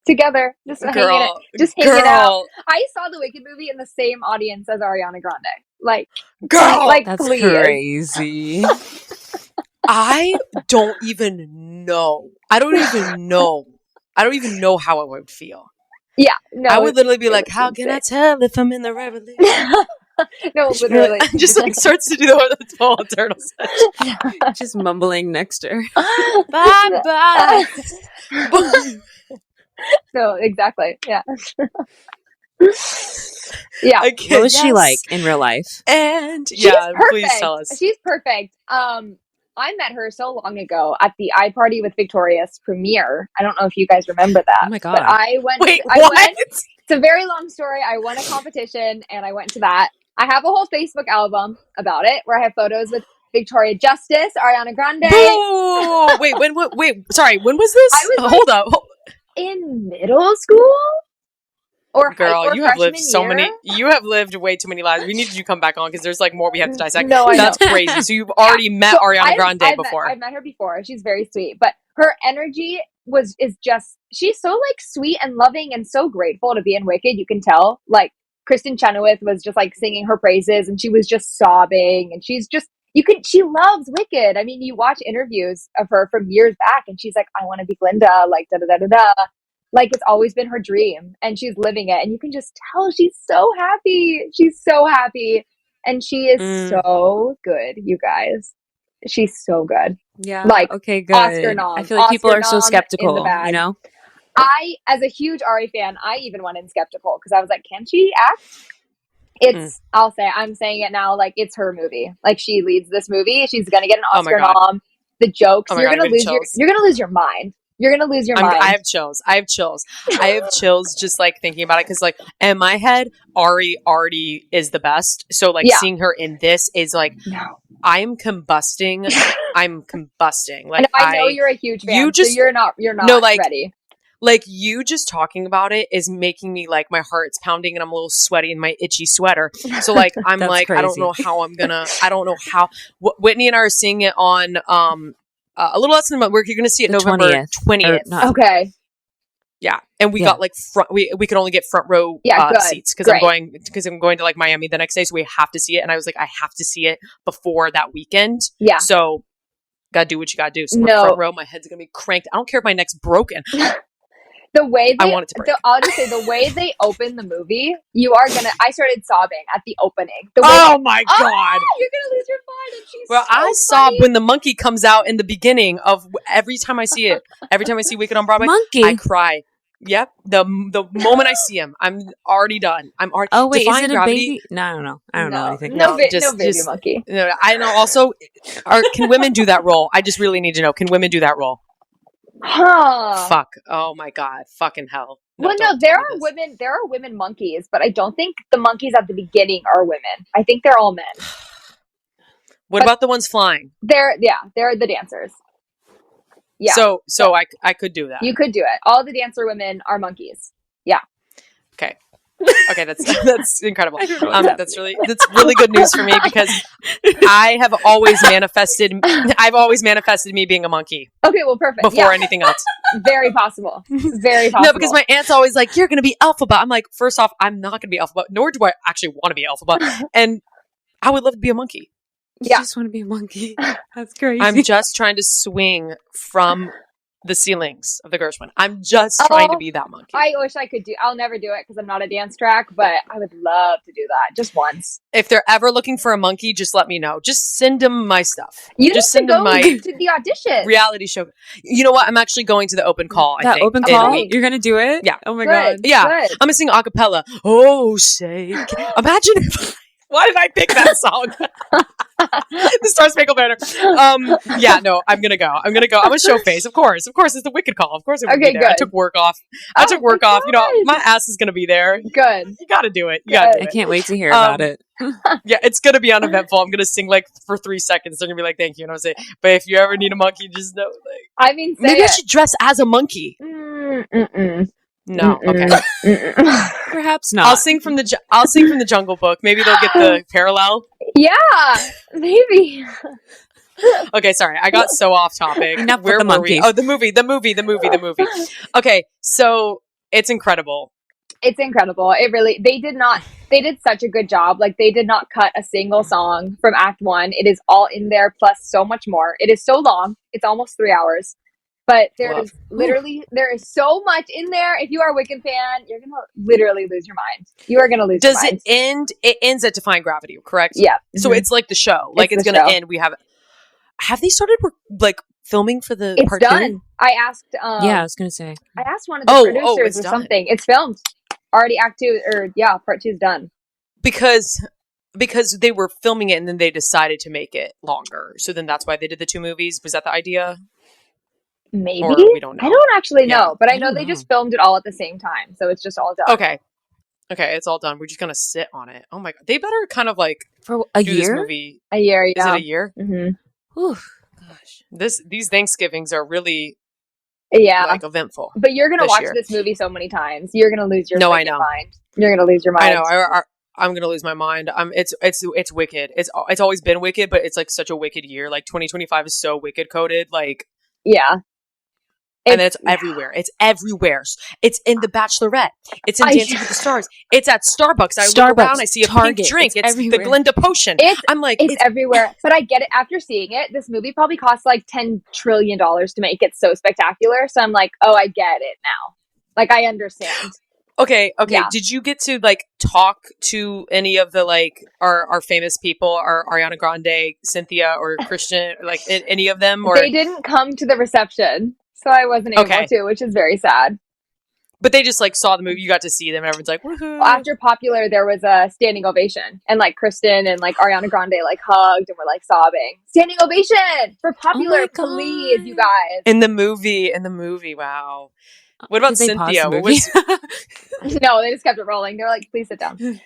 together. Just hanging out. I saw the Wicked movie in the same audience as Ariana Grande. Like, girl, like that's crazy. I don't even know. I don't even know how I would feel. Yeah, no. I would literally be like, how can I tell if I'm in the revolution? No, literally. Just like starts to do the whole turtle session. Just mumbling next to her. Bye. No, exactly. Yeah. Yeah. What was she like in real life? And please tell us. She's perfect. I met her so long ago at the iParty with Victorious premiere. I don't know if you guys remember that. Oh my God. But I went. Wait, what? It's a very long story. I won a competition and I went to that. I have a whole Facebook album about it where I have photos with Victoria Justice, Ariana Grande. Oh, wait, sorry. When was this? Hold up. In middle school? Girl, you have lived you have lived way too many lives. We needed you to come back on because there's like more we have to dissect. No, that's crazy. So you've already met Ariana Grande before. I've met her before. She's very sweet, but her energy is just, she's so like sweet and loving and so grateful to be in Wicked. You can tell, like Kristen Chenoweth was just like singing her praises and she was just sobbing and she's just, she loves Wicked. I mean, you watch interviews of her from years back and she's like, I want to be Glinda, like da da da da da. Like, it's always been her dream, and she's living it. And you can just tell she's so happy. She's so happy. And she is so good, you guys. She's so good. Yeah. Like, okay, good. Oscar nom. I feel like people are so skeptical, you know? As a huge Ari fan, I even went in skeptical because I was like, can she act? I'm saying it now, like, it's her movie. Like, she leads this movie. She's going to get an Oscar nom. The jokes, you're going to lose your mind. You're going to lose your mind. I have chills. I have chills just like thinking about it. Cause like in my head, Ari already is the best. So like seeing her in this is like, I'm combusting. Like I know you're a huge fan. So you're not ready. Like you just talking about it is making me like my heart's pounding and I'm a little sweaty in my itchy sweater. So like I'm like crazy. I don't know how Whitney and I are seeing it on a little less than a month. You're going to see it November 20th. Okay. Yeah, and we got like we could only get front row seats because I'm going to like Miami the next day, so we have to see it. And I was like, I have to see it before that weekend. Yeah. So gotta do what you gotta do. So front row, my head's gonna be cranked. I don't care if my neck's broken. The way I want it to break. I'll just say the way they open the movie, I started sobbing at the opening. Oh my God. You're gonna lose your mind. And she's I sob when the monkey comes out in the beginning of every time I see it. Every time I see Wicked on Broadway, I cry. Yep. The moment I see him, I'm already done. I'm already. Oh wait, is it a baby? No, I don't know. I don't know anything. No baby monkey. No, I know. Also, can women do that role? I just really need to know. Can women do that role? Huh. Fuck. Oh my God. Fucking hell. No, there are women monkeys, but I don't think the monkeys at the beginning are women. I think they're all men. What about the ones flying? They're the dancers. Yeah. So I could do that. You could do it. All the dancer women are monkeys. Yeah. Okay, that's incredible. That's really good news for me because I've always manifested me being a monkey. Okay, well, perfect. Before anything else. Very possible. Very possible. No, because my aunt's always like, you're going to be Alphaba. I'm like, first off, I'm not going to be Alphaba, nor do I actually want to be Alphaba. And I would love to be a monkey. You just want to be a monkey. That's crazy. I'm just trying to swing from the ceilings of the Gershwin. I'm just trying to be that monkey. I wish I could I'll never do it because I'm not a dance track, but I would love to do that just once. If they're ever looking for a monkey, just let me know. Just send them my stuff. You just send them to the audition. Reality show. You know what? I'm actually going to the open call, I think. Open call? You're going to do it? Yeah. Oh my God. Yeah. Good. I'm going to sing a cappella. Oh, say. Imagine if... Why did I pick that song? The Star Spangled Banner. Yeah, no, I'm gonna go. I'm gonna show face. Of course, it's the Wicked call. Of course, it would be there. Good. I took work off. You know, my ass is gonna be there. Good. You gotta do it. I can't wait to hear about it. Yeah, it's gonna be uneventful. I'm gonna sing like for 3 seconds. They're gonna be like, "Thank you," and I'll say, "But if you ever need a monkey, just know." Like, I mean, maybe I should dress as a monkey. No, okay. Perhaps not. I'll sing from the Jungle Book. Maybe they'll get the parallel. Yeah, maybe. Okay, sorry, I got so off topic. Where were we? Oh, the movie. Okay, so it's incredible. It's incredible. They did such a good job. Like, they did not cut a single song from Act 1. It is all in there, plus so much more. It is so long. It's almost 3 hours. But there is so much in there. If you are a Wicked fan, you're going to literally lose your mind. You are going to lose your mind. Does it end? It ends at Defying Gravity, correct? Yeah. So it's like the show. Like, it's going to end. Have they started, like, filming for the part 2? It's done. I asked... yeah, I was going to say. I asked one of the producers or something. It's filmed. Already Act 2, part 2 is done. Because they were filming it and then they decided to make it longer. So then that's why they did the 2 movies. Was that the idea? Maybe. Or we don't know. I don't actually know, but I know they just filmed it all at the same time. So it's just all done. Okay, it's all done. We're just going to sit on it. Oh my God. They better kind of like for a do year? This movie. A year, yeah. Is it a year? Mm-hmm. Ooh, gosh. These Thanksgivings are really like eventful. But you're going to watch this movie so many times. You're going to lose your mind. You're going to lose your mind. I know. I'm going to lose my mind. It's wicked. It's always been wicked, but it's like such a wicked year. Like 2025 is so wicked coded. Like, yeah. And it's everywhere. It's everywhere. It's in The Bachelorette. It's in Dancing with the Stars. It's at Starbucks. I look around, I see a Target, pink drink. It's the Glinda potion. I'm like... It's everywhere. But I get it. After seeing it, this movie probably cost like $10 trillion to make it so spectacular. So I'm like, oh, I get it now. Like, I understand. Okay. Yeah. Did you get to like talk to any of the like our famous people, or Ariana Grande, Cynthia, or Christian, like any of them? Or they didn't come to the reception. So I wasn't able to, which is very sad. But they just like saw the movie. You got to see them, and everyone's like, woohoo. After Popular, there was a standing ovation, and like Kristen and like Ariana Grande like hugged and were like sobbing. Standing ovation for Popular, please, you guys. In the movie, wow. What about Cynthia? What was? No, they just kept it rolling. They're like, please sit down.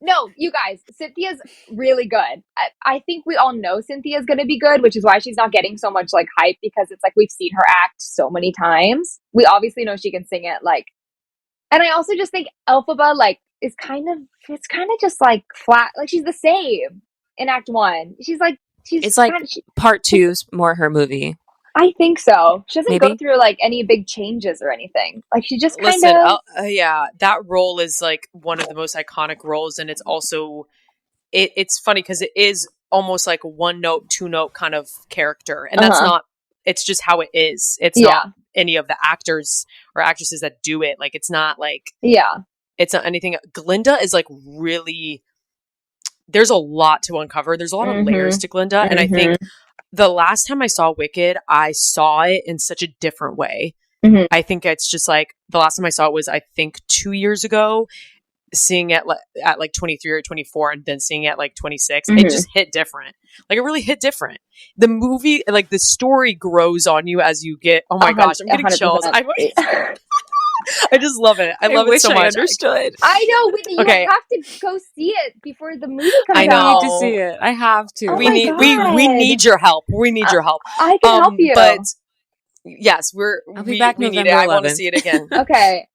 No, you guys, Cynthia's really good. I think we all know Cynthia's going to be good, which is why she's not getting so much like hype, because it's like we've seen her act so many times. We obviously know she can sing it. Like, and I also just think Elphaba like it's kind of just like flat. Like she's the same in Act 1. It's like part 2's more her movie. I think so. She doesn't go through like any big changes or anything. Like she just kind of that role is like one of the most iconic roles, and it's also it's funny because it is almost like a 1-note, 2-note kind of character, and that's not. It's just how it is. It's not any of the actors or actresses that do it. Like it's not like it's not anything. Glinda is like really. There's a lot to uncover. There's a lot of layers to Glinda, and I think. The last time I saw Wicked, I saw it in such a different way. I think it's just like the last time I saw it was, I think 2 years ago, seeing it at like 23 or 24 and then seeing it at like 26. It just hit different. Like it really hit different. The movie, like the story grows on you as you get, oh my gosh, I'm getting 100%. Chills. I just love it. I love it so much. I understood. I know, Whitney. You have to go see it before the movie comes out. I need to see it. I have to. We need your help. We need your help. I can help you. But yes, I'll be back November 11th. I want to see it again. Okay.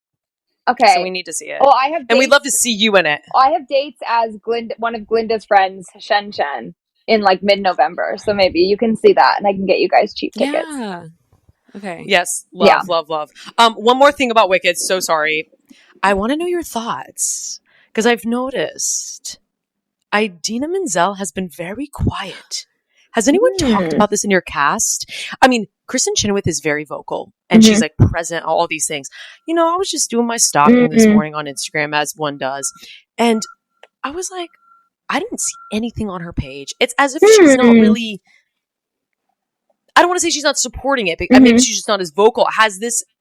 So we need to see it. Well, I have dates, and we'd love to see you in it. I have dates as one of Glinda's friends, Shen Shen, in like mid-November. So maybe you can see that, and I can get you guys cheap tickets. Yeah. Okay. Yes. Love. One more thing about Wicked. So sorry. I want to know your thoughts because I've noticed Idina Menzel has been very quiet. Has anyone talked about this in your cast? I mean, Kristen Chenoweth is very vocal and she's like present, all these things. You know, I was just doing my stalking this morning on Instagram as one does. And I was like, I didn't see anything on her page. It's as if she's not really... I don't want to say she's not supporting it, but maybe she's just not as vocal.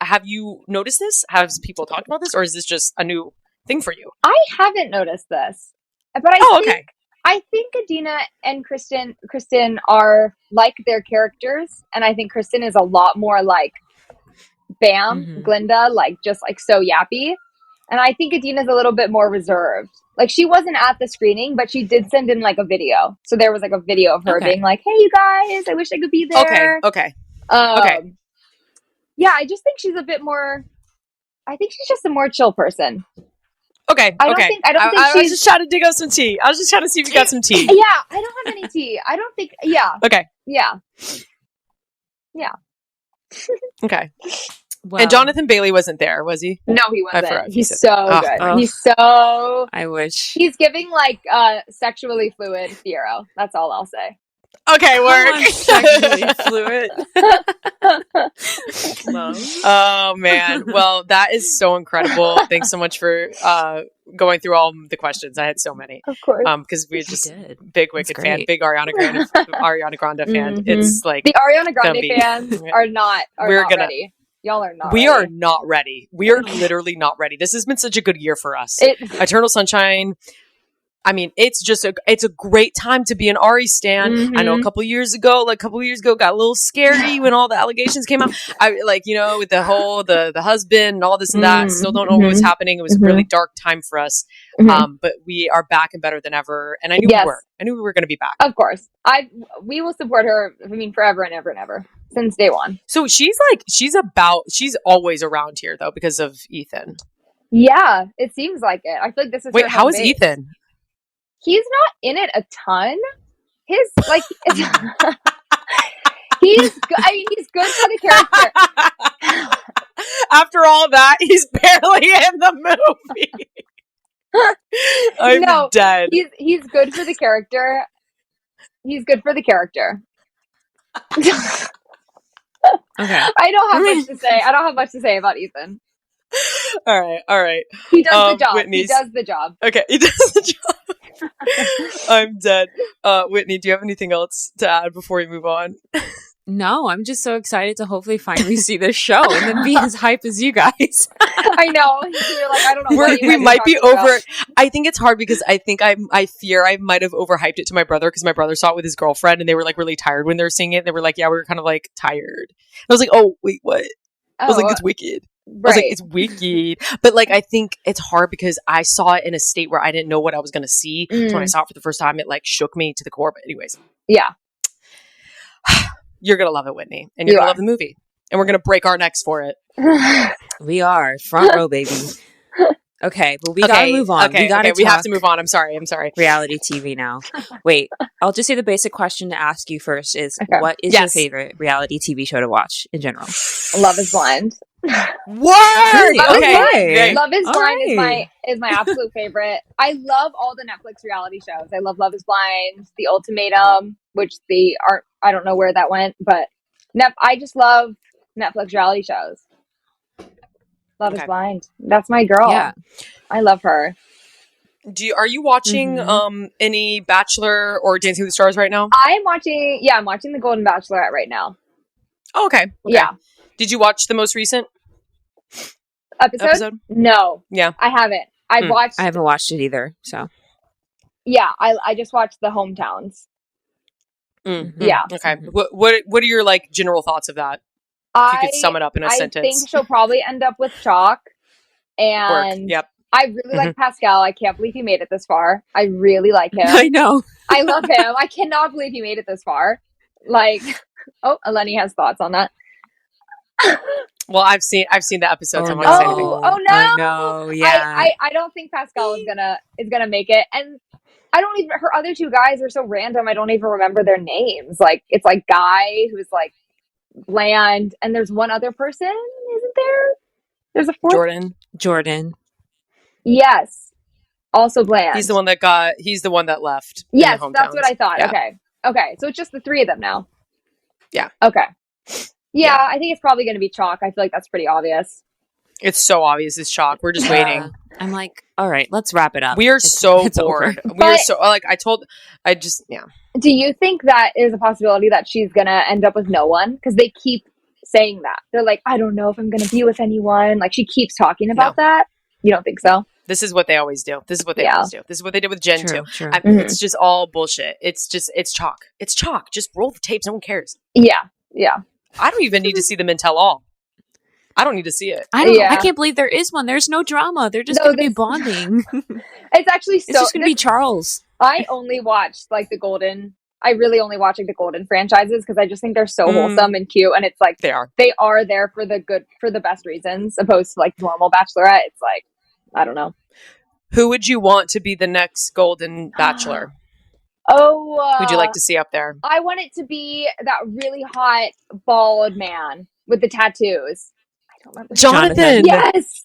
Have you noticed this? Have people talked about this? Or is this just a new thing for you? I haven't noticed this. But I think Idina and Kristen are like their characters. And I think Kristen is a lot more like Glinda, like just like so yappy. And I think Idina's a little bit more reserved. Like she wasn't at the screening, but she did send in like a video. So there was like a video of her being like, "Hey, you guys, I wish I could be there." Okay. Yeah, I just think she's a bit more. I think she's just a more chill person. Okay. I don't think I was just trying to dig up some tea. I was just trying to see if you got some tea. Yeah, I don't have any tea. I don't think. Yeah. Okay. Yeah. Okay. Well, and Jonathan Bailey wasn't there, was he? No, he wasn't. He's so good. Oh. He's so... I wish. He's giving, like, sexually fluid Fiero. That's all I'll say. Okay, work. Sexually fluid. Oh, man. Well, that is so incredible. Thanks so much for going through all the questions. I had so many. Of course. Because we're just big Wicked fan, big Ariana Grande fan. It's like... The Ariana Grande fans are not ready. Y'all are not. We are not ready. We are literally not ready. This has been such a good year for us. Eternal Sunshine. I mean, it's a great time to be an Ari stan. I know a couple years ago got a little scary when all the allegations came out. I like, you know, with the whole the husband and all this and that. Still don't know what was happening. It was a really dark time for us. But we are back and better than ever. And I knew we were. I knew we were going to be back. Of course. We will support her. I mean, forever and ever and ever. Since day one. So she's always around here though because of Ethan. Yeah, it seems like it. I feel like this is. Wait, how is Ethan? He's not in it a ton. His like, he's good for the character. After all that, he's barely in the movie. I'm dead. He's good for the character. He's good for the character. Okay. I don't have much to say about Ethan. All right. He does the job. Whitney's. He does the job. Okay, he does the job. I'm dead. Whitney, do you have anything else to add before we move on? No, I'm just so excited to hopefully finally see this show and then be as hype as you guys. I know. You're like, I don't know. We might be over. I think it's hard because I fear I might have overhyped it to my brother because my brother saw it with his girlfriend and they were like really tired when they were seeing it. They were like, yeah, we were kind of like tired. I was like, oh, wait, what? I was like, it's wicked. Right. I was like, it's wicked. But like, I think it's hard because I saw it in a state where I didn't know what I was going to see. So when I saw it for the first time, it like shook me to the core. But anyways. Yeah. You're going to love it, Whitney. And you're going to love the movie. And we're going to break our necks for it. We are. Front row, baby. Okay, but we got to move on. We have to move on. I'm sorry. Reality TV now. Wait, I'll just say the basic question to ask you first is, what is your favorite reality TV show to watch in general? Love is Blind. What? Okay. Love is Blind is my absolute favorite. I love all the Netflix reality shows. I love Love is Blind, The Ultimatum, which they aren't. I don't know where that went, but I just love Netflix reality shows. Love is Blind. That's my girl. Yeah. I love her. Are you watching any Bachelor or Dancing with the Stars right now? I'm watching the Golden Bachelorette right now. Oh, okay. Yeah. Did you watch the most recent episode? No. Yeah. I haven't. I haven't watched it either, so. Yeah, I just watched the hometowns. Mm-hmm. Yeah. Okay. What are your like general thoughts of that? If you could sum it up in a sentence. I think she'll probably end up with Chalk. And I really like Pascal. I can't believe he made it this far. I really like him. I know. I love him. I cannot believe he made it this far. Like, Eleni has thoughts on that. Well, I've seen the episodes. Oh no! I know. Yeah. I don't think Pascal is gonna make it, and I don't even. Her other two guys are so random. I don't even remember their names. Like it's like Guy who's like bland, and there's one other person, isn't there? There's a fourth. Jordan. Yes. Also bland. He's the one that left. Yes, that's what I thought. Yeah. Okay. So it's just the three of them now. Yeah. Okay. Yeah, I think it's probably going to be Chalk. I feel like that's pretty obvious. It's so obvious it's Chalk. We're just waiting. I'm like, all right, let's wrap it up. We are so bored. We are so like Do you think that there's a possibility that she's going to end up with no one? Because they keep saying that. They're like, I don't know if I'm going to be with anyone. Like she keeps talking about that. You don't think so? This is what they always do. This is what they always do. This is what they did with Jen too. It's just all bullshit. It's Chalk. It's Chalk. Just roll the tapes. No one cares. Yeah. I don't even need to see them in tell all. I don't need to see it. I can't believe there is one. There's no drama. They're just going to be bonding. It's actually it's just going to be Charles. I only watched like the Golden. I really only watch like the Golden franchises because I just think they're so wholesome and cute, and it's like they are there for the best reasons, opposed to like normal Bachelorette. It's like I don't know. Who would you want to be the next Golden Bachelor? Who'd you like to see up there? I want it to be that really hot bald man with the tattoos. I don't remember. Jonathan. Yes,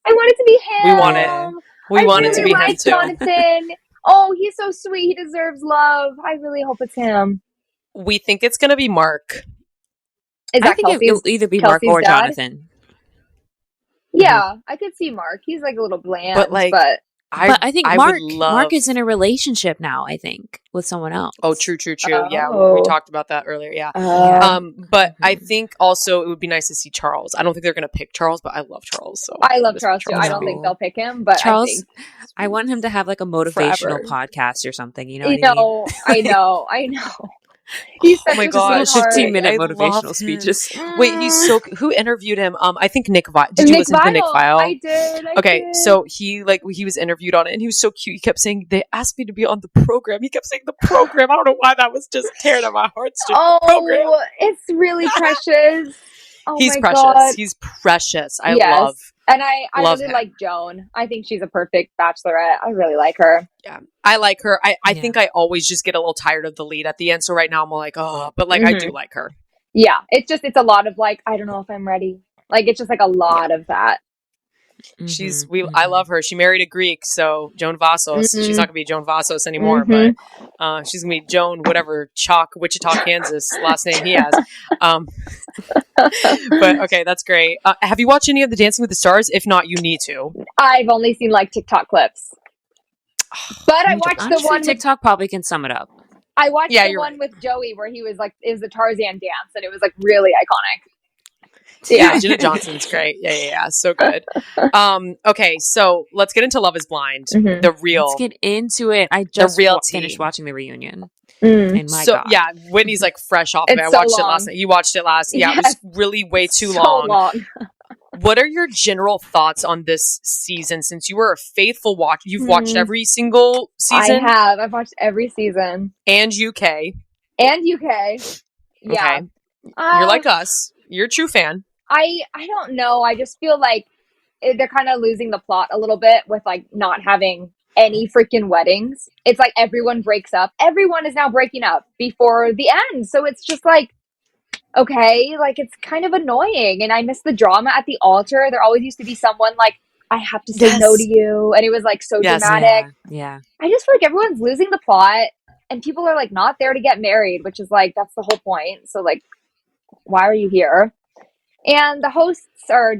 I want it to be him. We want it to be him too. Jonathan. Oh, he's so sweet. He deserves love. I really hope it's him. We think it's going to be Mark. I think it'll either be Mark or dad? Jonathan. Yeah, I could see Mark. He's like a little bland, but I think Mark is in a relationship now, I think, with someone else. Oh, true. Yeah, we talked about that earlier, yeah. But I think also it would be nice to see Charles. I don't think they're going to pick Charles, but I love Charles. So I love Charles too. I don't think they'll pick him, but Charles, I want him to have like a motivational podcast or something, you know what I know. He's such oh my god, 15-minute motivational speeches. Wait, he's so. Who interviewed him? I think Nick Vile. Did you listen to Nick Vile? I did. So he was interviewed on it, and he was so cute. He kept saying, "They asked me to be on the program." He kept saying the program. I don't know why that was just tearing at my heartstrings. Program. It's really precious. He's precious. God. He's precious. I love. And I really like Joan. I think she's a perfect Bachelorette. I really like her. Yeah, I like her. I think I always just get a little tired of the lead at the end. So right now I'm like, but like I do like her. Yeah, it's a lot of like, I don't know if I'm ready. Like it's just like a lot of that. I love her. She married a Greek, so Joan Vassos. She's not gonna be Joan Vassos anymore, but she's gonna be Joan whatever Wichita, Kansas last name he has. But okay, that's great. Have you watched any of the Dancing with the Stars? If not, you need to. I've only seen like TikTok clips, but I watched the one. TikTok probably can sum it up. I watched the one with Joey where he was like, it was the Tarzan dance, and it was like really iconic. Yeah, Jenna Johnson's great. Yeah. So good. Okay, so let's get into Love is Blind. Mm-hmm. The real. Let's get into it. I just finished watching the reunion. And my God. Yeah, Whitney's like fresh off of it. I watched it last night. You watched it last night. Yeah, it was really way too long. What are your general thoughts on this season? Since you were a faithful watcher, you've watched every single season? I have. I've watched every season. And UK. Yeah. Okay. You're like us. You're a true fan. I don't know. I just feel like they're kind of losing the plot a little bit with like not having any freaking weddings. It's like everyone breaks up. Everyone is now breaking up before the end. So it's just like, okay, like it's kind of annoying. And I miss the drama at the altar. There always used to be someone like, I have to say no to you. And it was like so dramatic. Yeah. I just feel like everyone's losing the plot and people are like not there to get married, which is like, that's the whole point. So like, why are you here? And the hosts are,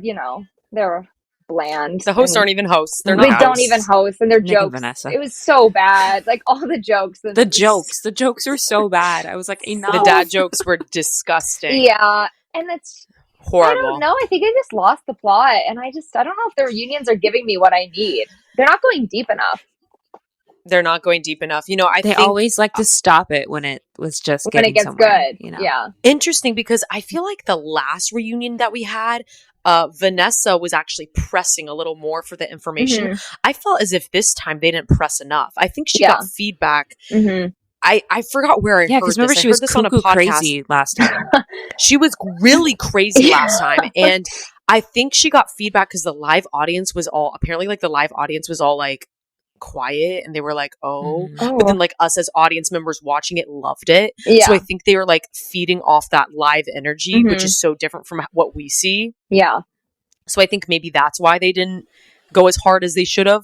they're bland. The hosts aren't even hosts. They're they not don't even host, and their jokes. It was so bad. Like all the jokes. The jokes are so bad. I was like, enough. The dad jokes were disgusting. Yeah, and it's horrible. I don't know. I think I just lost the plot, and I don't know if the reunions are giving me what I need. They're not going deep enough. They're not going deep enough. I think always like to stop it when it was just when it gets somewhere, good. Yeah. Interesting, because I feel like the last reunion that we had, Vanessa was actually pressing a little more for the information. Mm-hmm. I felt as if this time they didn't press enough. I think she got feedback. Mm-hmm. I forgot where I heard this. Because remember, she was cuckoo crazy last time. She was really crazy last time, and I think she got feedback because the live audience was all like quiet, and they were like, but then like us as audience members watching it loved it. So I think they were like feeding off that live energy, which is so different from what we see. So I think maybe that's why they didn't go as hard as they should have.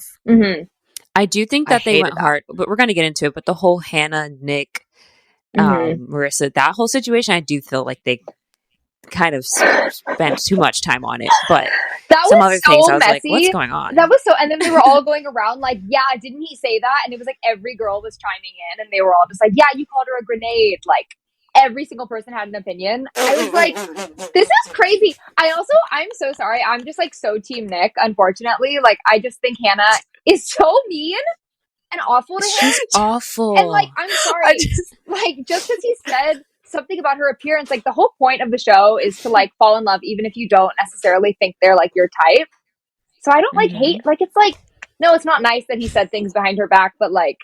I do think that they went hard, but we're going to get into it. But the whole Hannah, Nick, Marissa, that whole situation, I do feel like they kind of spent too much time on it. But some other things, I was like, what's going on? That was and then they were all going around like, yeah, didn't he say that? And it was like every girl was chiming in, and they were all just like, yeah, you called her a grenade. Like every single person had an opinion. I was like, this is crazy. I'm so sorry. I'm just like so team Nick, unfortunately. Like I just think Hannah is so mean and awful to him. She's awful. And like, I'm sorry. Just because he said something about her appearance, like the whole point of the show is to like fall in love even if you don't necessarily think they're like your type. So I don't like hate, like it's like, no, it's not nice that he said things behind her back, but like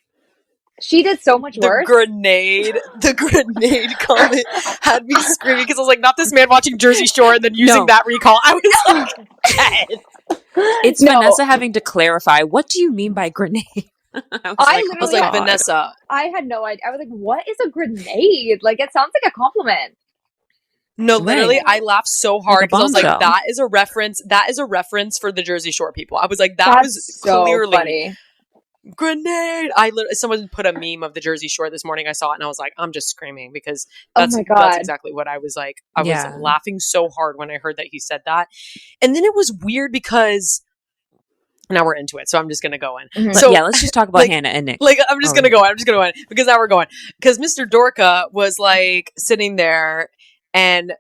she did so much worse. The grenade comment had me screaming because I was like, not this man watching Jersey Shore and then using that recall. I was like, dead. It's Vanessa having to clarify, what do you mean by grenade? I was like, Vanessa. I had no idea. I was like, what is a grenade? Like, it sounds like a compliment. No, literally, I laughed so hard because I was like, that is a reference. That is a reference for the Jersey Shore people. I was like, that's was so clearly funny. Grenade. Someone put a meme of the Jersey Shore this morning. I saw it and I was like, I'm just screaming because that's exactly what I was like. I was laughing so hard when I heard that he said that. And then it was weird because now we're into it, so I'm just gonna go in. Mm-hmm. So let's just talk about Hannah and Nick. Like I'm just gonna go in because now we're going because Mr. Dorca was like sitting there and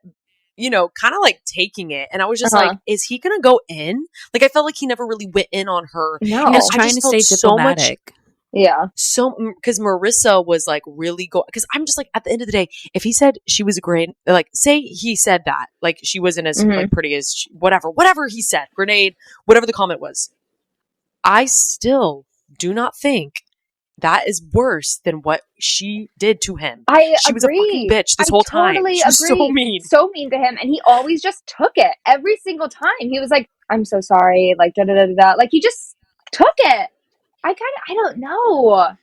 kind of like taking it, and I was just like, is he gonna go in? Like I felt like he never really went in on her. No, he was trying to stay diplomatic. So because Marissa was like really because I'm just like at the end of the day, if he said she was a grenade, like say he said that like she wasn't as like pretty as whatever he said, grenade, whatever the comment was. I still do not think that is worse than what she did to him. She was a fucking bitch this whole time. She was so mean. So mean to him. And he always just took it. Every single time. He was like, I'm so sorry. Like, da-da-da-da-da. Like, he just took it. I don't know.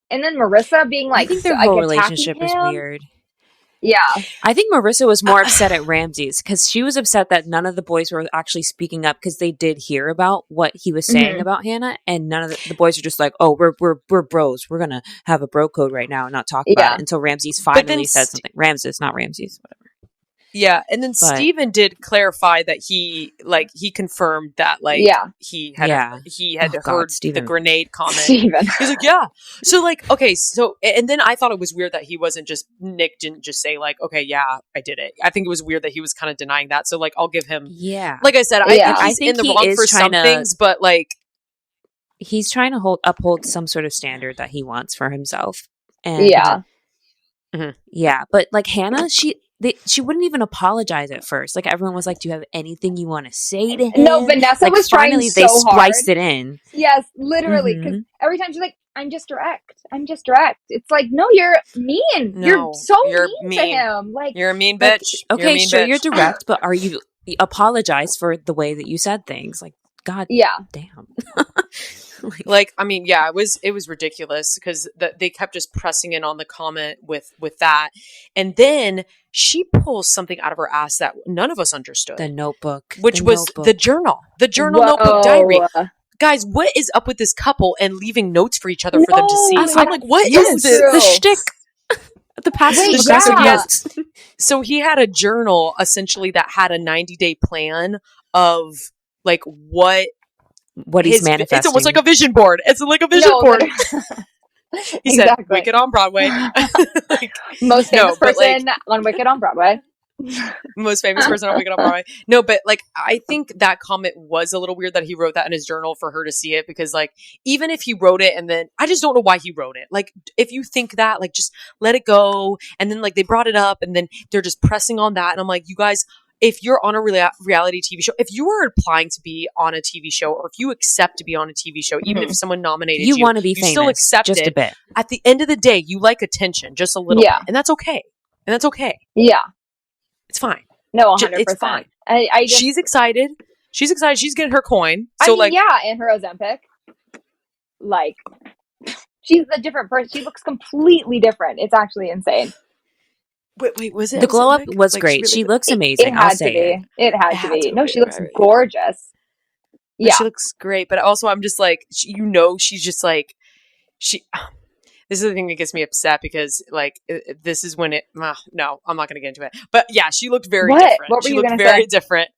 And then Marissa being like, I think their whole relationship is weird. Yeah. I think Marissa was more upset at Ramses because she was upset that none of the boys were actually speaking up because they did hear about what he was saying about Hannah, and none of the boys are just like, oh, we're bros. We're going to have a bro code right now and not talk about it until Ramses finally said something. Ramses, not Ramses, whatever. Yeah, and then Steven did clarify that he confirmed that he had heard the grenade comment. He's like, yeah. So okay, so and then I thought it was weird that Nick didn't just say okay, yeah, I did it. I think it was weird that he was kind of denying that. So I'll give him like I said, I think he's in the wrong for some things, but he's trying to uphold some sort of standard that he wants for himself. And yeah, but Hannah, she wouldn't even apologize at first. Everyone was like, "Do you have anything you want to say to him?" No, Vanessa was trying so they spliced it in. Yes, literally, because every time she's like, "I'm just direct. I'm just direct." It's like, no, you're mean. No, you're so mean to him. You're a mean bitch. Okay, you're direct, but are you apologize for the way that you said things? God, damn. It was ridiculous because they kept just pressing in on the comment with that, and then she pulls something out of her ass that none of us understood. The notebook, the journal, notebook, diary. Guys, what is up with this couple and leaving notes for each other for them to see? I'm like, what is this? The shtick. The passive aggressive notes. So he had a journal essentially that had a 90-day plan of what he's manifesting. It's almost like a vision board. It's like a vision board. He said, Wicked on Broadway. Most famous person on Wicked on Broadway. Most famous person on Wicked on Broadway. No, but I think that comment was a little weird that he wrote that in his journal for her to see it, because even if he wrote it and then I just don't know why he wrote it. If you think that, just let it go. And then they brought it up and then they're just pressing on that. And I'm like, you guys, if you're on a reality TV show, if you are applying to be on a TV show, or if you accept to be on a TV show, even if someone nominated you, want to be famous, still accept just it. A bit. At the end of the day, you like attention just a little bit, and that's okay. Yeah, it's fine. No, 100%. It's fine. She's excited. She's getting her coin. So and her Ozempic, she's a different person. She looks completely different. It's actually insane. Wait, was it? The glow up was great. She looks amazing. I'll say it had to be. No, she looks gorgeous. Yeah, she looks great. But also, I'm just she's just she. This is the thing that gets me upset because this is when it. No, I'm not going to get into it. But yeah, she looked very different. What were you looked very say? Different.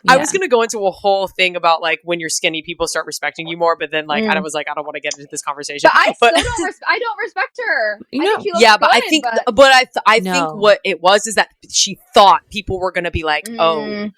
Yeah. I was going to go into a whole thing about when you're skinny, people start respecting you more. But then I was I don't want to get into this conversation. But I don't respect her. But I think, I think what it was is that she thought people were going to be oh,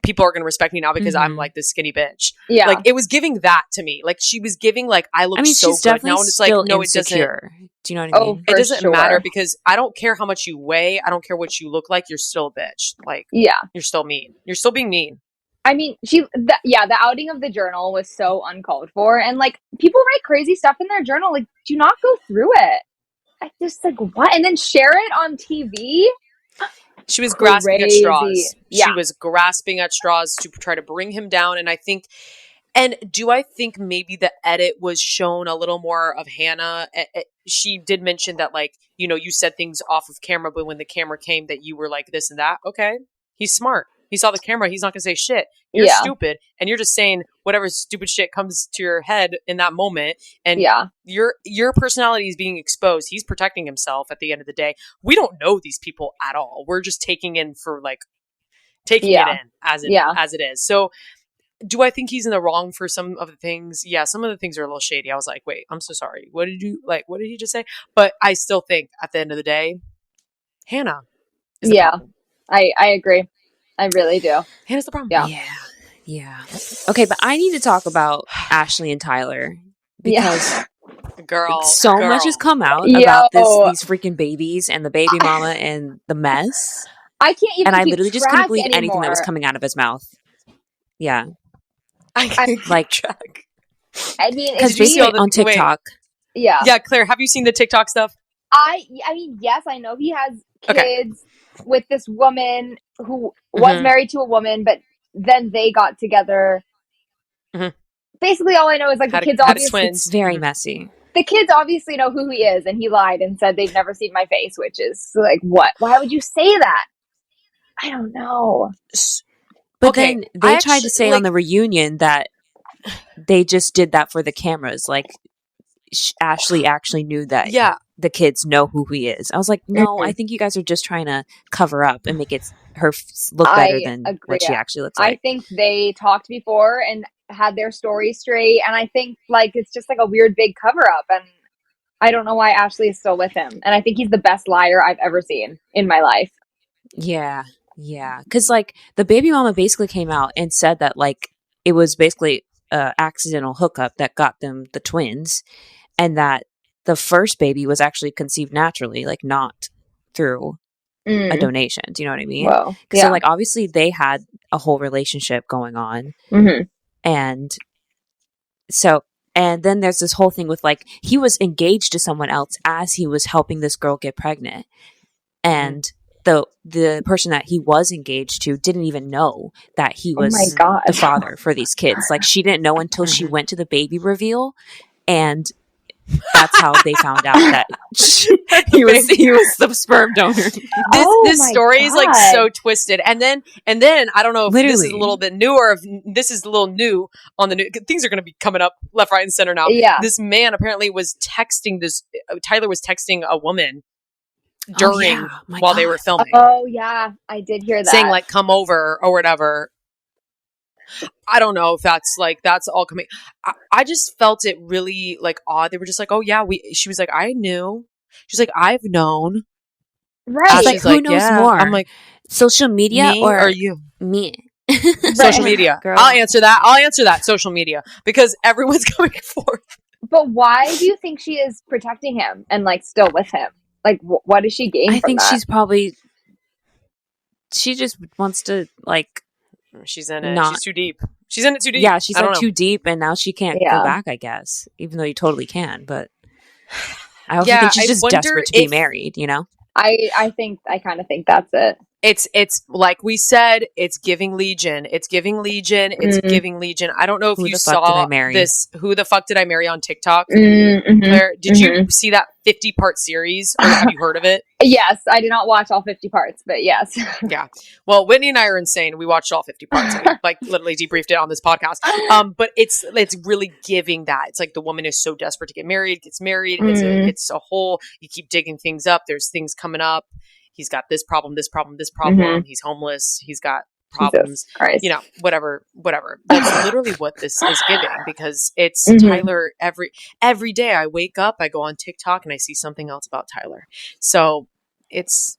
people are going to respect me now because I'm this skinny bitch. Yeah, it was giving that to me. She was giving I look so good now, and it's no, it doesn't. Do you know what I mean? It doesn't matter because I don't care how much you weigh. I don't care what you look like. You're still a bitch. You're still mean. You're still being mean. I mean, the outing of the journal was so uncalled for, and people write crazy stuff in their journal. Do not go through it. I just what, and then share it on TV. She was grasping at straws. Yeah. She was grasping at straws to try to bring him down, and I think. And do I think maybe the edit was shown a little more of Hannah? She did mention that, you said things off of camera, but when the camera came that you were this and that. Okay. He's smart. He saw the camera. He's not going to say shit. You're stupid. And you're just saying whatever stupid shit comes to your head in that moment. And your personality is being exposed. He's protecting himself at the end of the day. We don't know these people at all. We're just taking in for taking it in as it is. So, do I think he's in the wrong for some of the things? Yeah, some of the things are a little shady. I was like, wait, I'm so sorry. What did he just say? But I still think at the end of the day, Hannah is the problem. I agree. I really do. Hannah's the problem. Yeah. Okay, but I need to talk about Ashley and Tyler because so much has come out about these freaking babies and the baby mama and the mess. I can't even. And I literally just couldn't believe anything that was coming out of his mouth. Yeah. I track. I mean, because basically on TikTok. Yeah, Claire, have you seen the TikTok stuff? I mean, yes, I know he has kids with this woman who was married to a woman, but then they got together. Mm-hmm. Basically, all I know is the kids obviously it's very messy. The kids obviously know who he is, and he lied and said they've never seen my face, which is what? Why would you say that? I don't know. But then they tried to say on the reunion that they just did that for the cameras. Ashley actually knew that the kids know who he is. I was like, no, I think you guys are just trying to cover up and make her look better than what she actually looks like. I think they talked before and had their story straight, and I think like it's just like a weird big cover up, and I don't know why Ashley is still with him, and I think he's the best liar I've ever seen in my life. Yeah, because like the baby mama basically came out and said that like it was basically an accidental hookup that got them the twins, and that the first baby was actually conceived naturally, like not through a donation. Do you know what I mean? Wow. So like obviously they had a whole relationship going on, and so. And then there's this whole thing with like, he was engaged to someone else as he was helping this girl get pregnant. And the person that he was engaged to didn't even know that he was the father for these kids. Like she didn't know until she went to the baby reveal. And that's how they found out that he was the sperm donor. This story is like so twisted. And then I don't know if this is a little bit new or if this is a little new on the new. Things are going to be coming up left, right, and center now. Yeah. This man apparently was texting Tyler was texting a woman during while they were filming. Oh yeah, I did hear that. Saying like, come over or whatever. I don't know if that's all coming. I just felt it really like odd. They were just like, oh yeah, she was like, I knew. She's like, I've known. Right. Like, who knows more? I'm like, social media or you? Me. Social media. Girl. I'll answer that. Social media. Because everyone's coming forth. But why do you think she is protecting him and like still with him? Like, what does she gain from that? I think she just wants to like. She's in it. She's too deep. She's in it too deep. Yeah, she's like too deep, and now she can't go back, I guess. Even though you totally can, but I also think she's just desperate to be married, you know? I kind of think that's it. It's like we said, it's giving Legion. It's giving Legion. It's giving Legion. I don't know if you saw this. Who the fuck did I marry on TikTok? Claire, did you see that 50-part series? Or have you heard of it? Yes, I did not watch all 50 parts, but yes. Yeah. Well, Whitney and I are insane. We watched all 50 parts. And we like literally debriefed it on this podcast. But it's really giving that. It's like the woman is so desperate to get married, gets married. It's a whole. You keep digging things up. There's things coming up. He's got this problem. He's homeless. He's got problems. You know, whatever. That's literally what this is giving, because it's Tyler. Every day I wake up, I go on TikTok and I see something else about Tyler. So it's.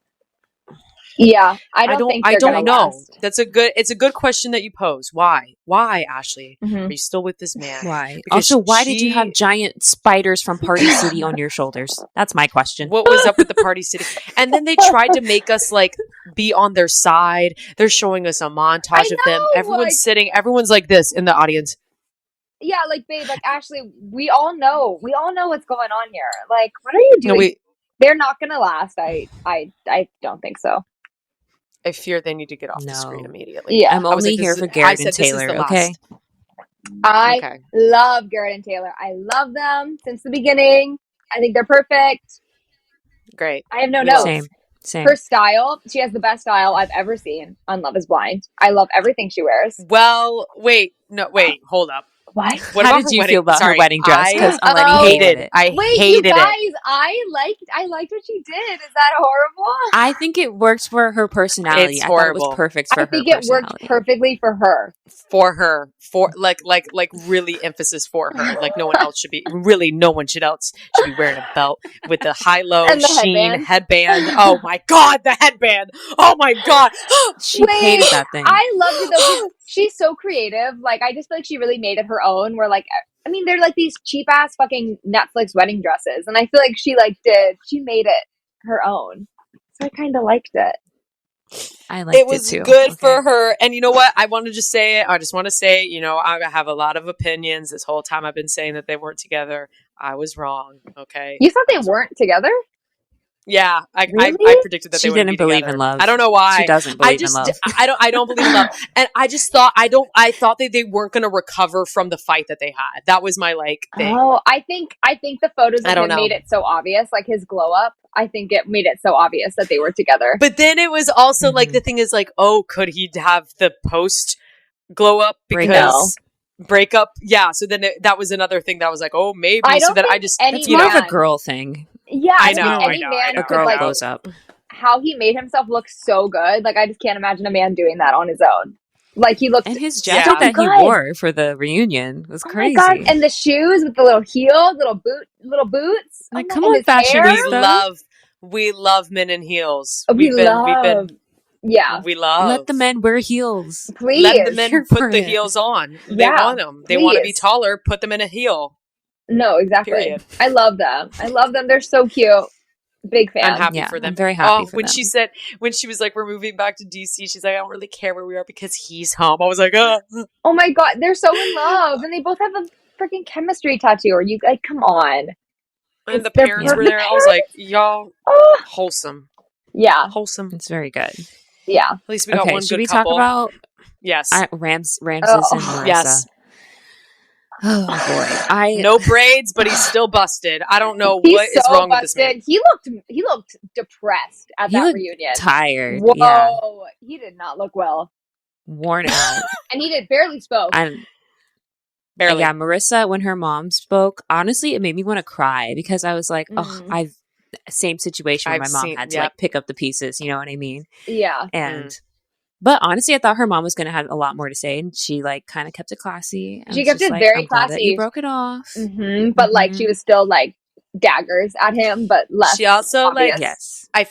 Yeah, I don't know. Last. It's a good question that you pose. Why, Ashley? Are you still with this man? Why? Because also, why did you have giant spiders from Party City on your shoulders? That's my question. What was up with the Party City? And then they tried to make us like be on their side. They're showing us a montage of them. Everyone's sitting. Everyone's like this in the audience. Yeah, like babe, like Ashley, we all know what's going on here. Like, what are you doing? No, they're not gonna last. I don't think so. I fear they need to get off the screen immediately. Yeah, I'm only here for Garrett and Taylor. Okay. I love Garrett and Taylor. I love them since the beginning. I think they're perfect. Great. I have no notes. Same. Her style, she has the best style I've ever seen on Love is Blind. I love everything she wears. Well, hold up. What? How did you feel about her wedding dress? Because Eleni hated it. Hated you guys, it. I liked what she did. Is that horrible? I think it works for her personality. It's horrible. I thought it was perfect for her. I think it worked perfectly for her. For her. Like really emphasis for her. Like no one else should be. Really, no one else should be wearing a belt with the high-low sheen headband. Oh my god, the headband. Oh my god. She hated that thing. I loved it though. She's so creative. Like, I just feel like she really made it her own. Where like, I mean, they're like these cheap ass fucking Netflix wedding dresses, and I feel like she made it her own. So I kind of liked it. I liked it too. It was good for her. And you know what? I just want to say, you know, I have a lot of opinions. This whole time I've been saying that they weren't together. I was wrong. Okay. You thought they weren't together? Yeah, I predicted that she they wouldn't didn't be believe together. in love. I don't know why. She doesn't believe in love. I don't believe in love. And I just thought I thought that they weren't going to recover from the fight that they had. That was my thing. Oh, I think the photos of him made it so obvious, like his glow up. I think it made it so obvious that they were together. But then it was also like the thing is like, oh, could he have the post glow up because breakup. Yeah. So then that was another thing that was like, oh, maybe. I don't so then think I just, it's more of a girl thing. Yeah. I know. Any man a girl blows up. How he made himself look so good. Like, I just can't imagine a man doing that on his own. Like, he looked, and his jacket that he wore for the reunion was crazy. My God. And the shoes with the little heels, little boots. Like, come on, fashion. We love men in heels. We love. Let the men wear heels. Please. Let the men put the heels on. They want them. They want to be taller. Put them in a heel. No, exactly. Period. I love them. They're so cute. Big fan. I'm happy for them. I'm very happy for when them. When she was like, we're moving back to DC, she's like, I don't really care where we are because he's home. I was like, oh my God, they're so in love. And they both have a freaking chemistry tattoo. Or you like, come on. And the parents were there. I was like, y'all, wholesome. Yeah. Wholesome. It's very good. Yeah. At least we got one should good we couple. talk about Ramses and Marissa? Yes. Oh boy! No braids, but he's still busted. I don't know what is wrong with this man. He looked depressed at that reunion. Tired. Whoa! Yeah. He did not look well. Worn out. And he barely spoke. Barely. Yeah, Marissa, when her mom spoke, honestly, it made me want to cry because I was like, same situation where my mom had to like pick up the pieces. You know what I mean? Yeah. And. But honestly, I thought her mom was going to have a lot more to say, and she like kind of kept it classy. She kept it very classy. That you broke it off, but like she was still like daggers at him, but less. She also obvious. Yes. I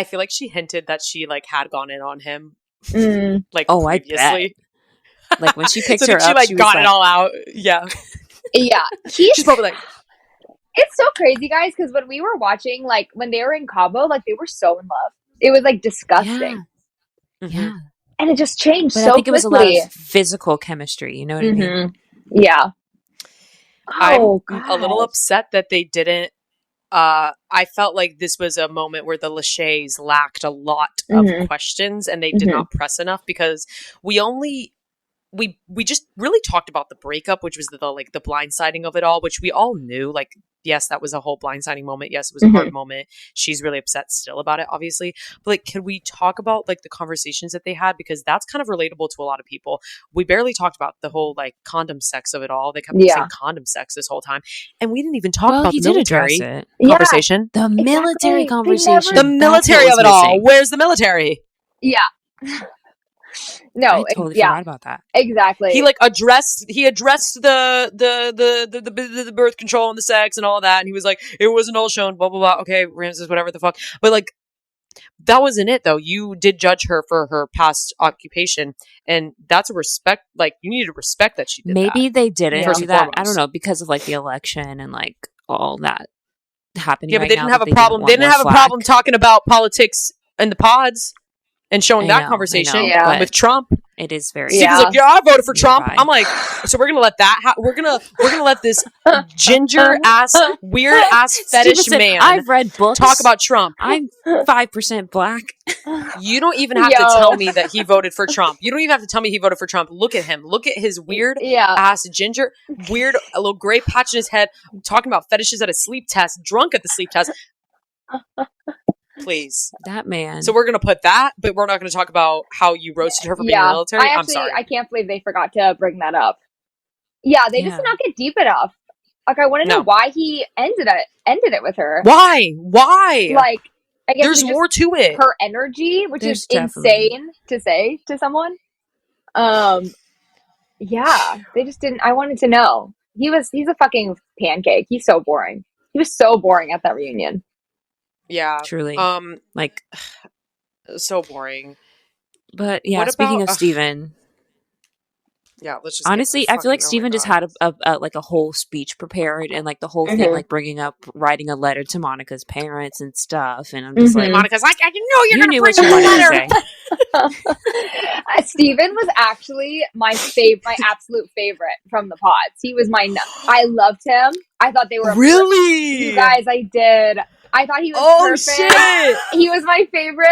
feel like she hinted that she like had gone in on him, like I previously. bet. Like when she picked so her she up, like got it all out. Yeah, yeah. She's probably like. It's so crazy, guys, because when we were watching, like when they were in Cabo, like they were so in love. It was like disgusting. Yeah. And it just changed but so I think quickly. It was a lot of physical chemistry. You know what I mean? Yeah. I'm a little upset that they didn't. I felt like this was a moment where the Lachey's lacked a lot of questions and they did not press enough because we just really talked about the breakup, which was the blindsiding of it all, which we all knew. Like, yes, that was a whole blindsiding moment. Yes, it was a hard moment. She's really upset still about it, obviously. But like, could we talk about like the conversations that they had? Because that's kind of relatable to a lot of people. We barely talked about the whole like condom sex of it all. They kept saying condom sex this whole time. And we didn't even talk about the military conversation. The military conversation. The military of it all. Where's the military? Yeah. No, I totally forgot about that. Exactly. He addressed the birth control and the sex and all that, and he was like, it wasn't all shown, blah blah blah. Okay, Ramses, whatever the fuck. But like, that wasn't it though. You did judge her for her past occupation, and that's a respect. Like, you need to respect that she did. Maybe that. they didn't do that. I don't know, because of like the election and like all that happening. Yeah, but they didn't have a problem. They didn't have a problem talking about politics in the pods. And showing that conversation with Trump. It is very. Steven's like, I voted for Trump. I'm like, so we're gonna let that. We're gonna let this ginger ass, weird ass fetish man. I've read books. Talk about Trump. I'm 5% black. You don't even have to tell me that he voted for Trump. You don't even have to tell me he voted for Trump. Look at him. Look at his weird ass ginger, weird a little gray patch in his head. Talking about fetishes at a sleep test. Drunk at the sleep test. Please. That man. So we're going to put that, but we're not going to talk about how you roasted her for being military. I'm sorry. I can't believe they forgot to bring that up. Yeah, they just did not get deep enough. Like, I want to know why he ended it with her. Why? Like, I guess there's more to it. Her energy, which is insane to say to someone. Yeah, they just didn't. I wanted to know. He's a fucking pancake. He's so boring. He was so boring at that reunion. Yeah, truly. Like, so boring. But yeah, speaking of Steven, let's just honestly, I feel like Steven just had a whole speech prepared and like the whole thing, like writing a letter to Monica's parents and stuff. And I'm just like, Monica's like, I know you're going to bring a letter. Steven was actually my absolute favorite from the pods. He was I loved him. I thought they were really. You guys, I did. I thought he was perfect. Shit. He was my favorite.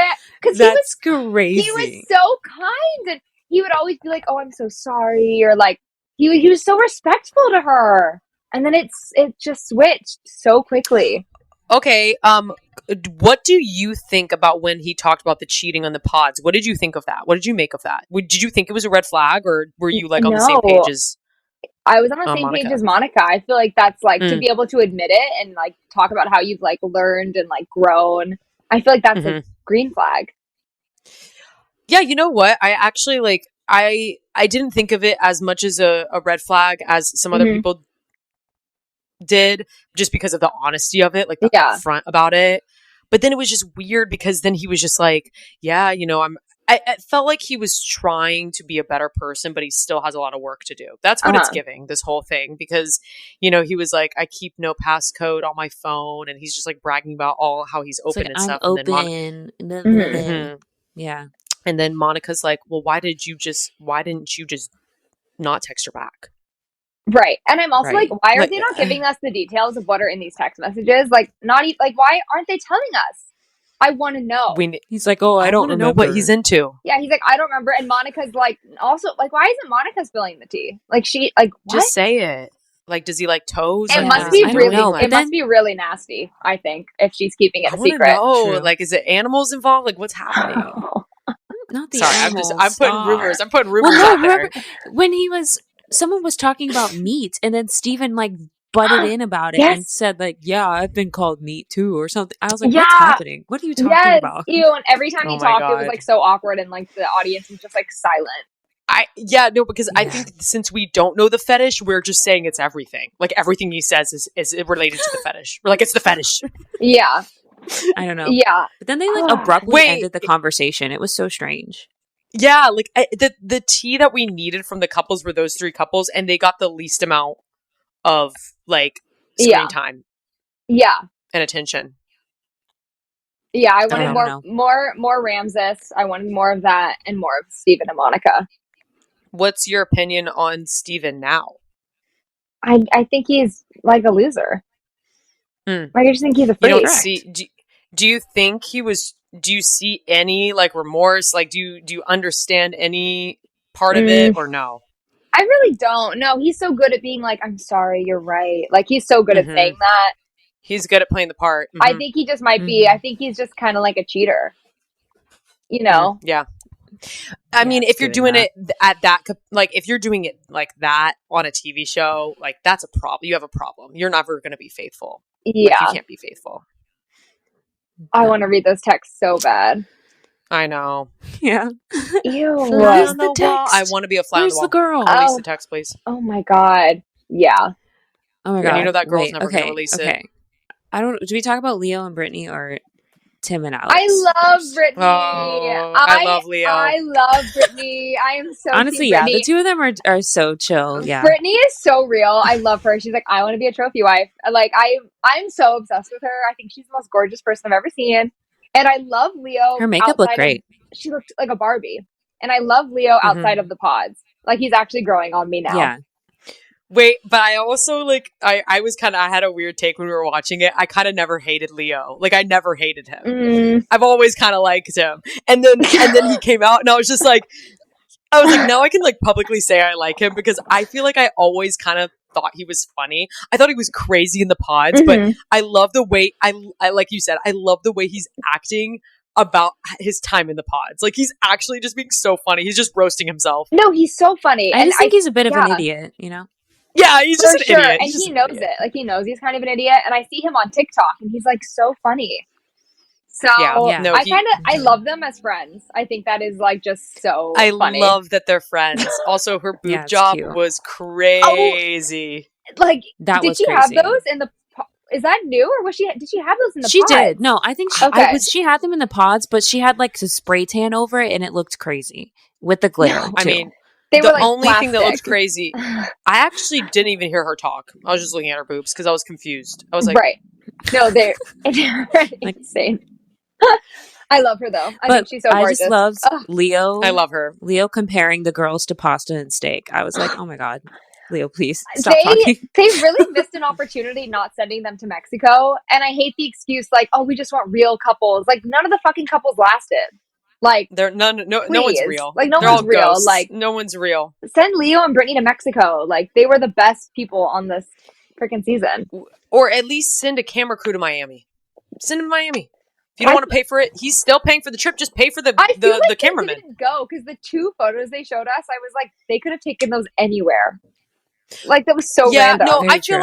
That's crazy. He was so kind. And he would always be like, oh, I'm so sorry. Or like, he was so respectful to her. And then it just switched so quickly. Okay. What do you think about when he talked about the cheating on the pods? What did you think of that? What did you make of that? Did you think it was a red flag, or were you like on the same pages? I was on the same page as Monica. I feel like that's like to be able to admit it and like talk about how you've like learned and like grown. I feel like that's a green flag. Yeah, you know what? I actually like I didn't think of it as much as a red flag as some other people did, just because of the honesty of it, like the upfront about it. But then it was just weird because then he was just like, yeah, you know, I felt like he was trying to be a better person, but he still has a lot of work to do. That's what it's giving, this whole thing. Because, you know, he was like, I keep no passcode on my phone. And he's just like bragging about all how he's open and stuff. I'm open. And then yeah. And then Monica's like, well, why didn't you just not text her back? Right. And I'm also like, why are they not giving us the details of what are in these text messages? Like, not even, like, why aren't they telling us? I want to know. He's like, oh, I don't know what he's into. Yeah, he's like, I don't remember. And Monica's like, also, like, why isn't Monica spilling the tea? Like, she, like, what? Just say it. Like, does he like toes? It must be really, it must be really nasty, I think, if she's keeping it a secret. No, like, is it animals involved? Like, what's happening? Not the Sorry, animals. I'm putting rumors. I'm putting rumors out there. When someone was talking about meat, and then Steven like butted in about it and said like, yeah, I've been called meat too or something. I was like, what's happening? What are you talking about? Ew, and every time he talked, it was like so awkward and like the audience was just like silent. Because I think since we don't know the fetish, we're just saying it's everything. Like everything he says is related to the fetish. We're like, it's the fetish. Yeah. I don't know. Yeah. But then they like abruptly ended the conversation. It was so strange. Yeah, like the tea that we needed from the couples were those three couples, and they got the least amount of like screen time. Yeah. And attention. Yeah, I wanted more Ramses. I wanted more of that and more of Steven and Monica. What's your opinion on Steven now? I think he's like a loser. Like I just think he's a freak. You don't see, do you think he was? Do you see any like remorse? Like, do you understand any part of it or no? I really don't. No, he's so good at being like, I'm sorry, you're right. Like he's so good at saying that. He's good at playing the part. I think he just might be. I think he's just kind of like a cheater. You know? Yeah. I mean, if you're doing it at that, like if you're doing it like that on a TV show, like that's a problem. You have a problem. You're never going to be faithful. Yeah. Like, you can't be faithful. I want to read those texts so bad. I know. Yeah. Ew. Where's the text? I want to be a fly on the wall. Where's the girl? Release the text, please. Oh my God. Yeah. Oh my God. You know that girl's never going to release it. I don't. Do we talk about Leo and Brittany or Tim and Alex? I love Brittany. Oh, I love Leo. I love Brittany. I am so honestly, yeah. The two of them are so chill. Yeah. Brittany is so real. I love her. She's like, I want to be a trophy wife. Like I'm so obsessed with her. I think she's the most gorgeous person I've ever seen. And I love Leo. Her makeup looked great. She looked like a Barbie. And I love Leo outside of the pods. Like he's actually growing on me now. Yeah. Wait, but I also like I was kind of I had a weird take when we were watching it. I kind of never hated Leo. Like I never hated him. I've always kind of liked him. And then he came out and I was like now I can like publicly say I like him because I feel like I always kind of thought he was funny. I thought he was crazy in the pods, but I love the way I like you said, I love the way he's acting about his time in the pods. Like he's actually just being so funny. He's just roasting himself. No, he's so funny. I just think he's a bit of an idiot, you know? Yeah, he's just an idiot. And he knows it. Like he knows he's kind of an idiot. And I see him on TikTok and he's like so funny. So I love them as friends. I think that is like just so funny. I love that they're friends. Also, her boob job was crazy. Like that did was she crazy. have those in the is that new or did she have those in the She pods? did. No, I think she had them in the pods, but she had like the spray tan over it and it looked crazy with the glitter. I mean, they the were like only plastic. thing that looked crazy, I actually didn't even hear her talk. I was just looking at her boobs because I was confused. I was like, right. No, they're insane. I love her though. I think she's so gorgeous. I just loved Leo. I love her. Leo comparing the girls to pasta and steak. I was like, oh my God, Leo, please stop talking. They really missed an opportunity not sending them to Mexico. And I hate the excuse like, oh, we just want real couples. Like none of the fucking couples lasted. Like no one's real. Like no They're one's all real. Ghosts. Like no one's real. Send Leo and Brittany to Mexico. Like they were the best people on this freaking season. Or at least send a camera crew to Miami. Send him to Miami. If you don't want to pay for it, he's still paying for the trip. Just pay for the cameraman. They didn't go because the 2 photos they showed us, I was like, they could have taken those anywhere. Like, that was so random. No, I feel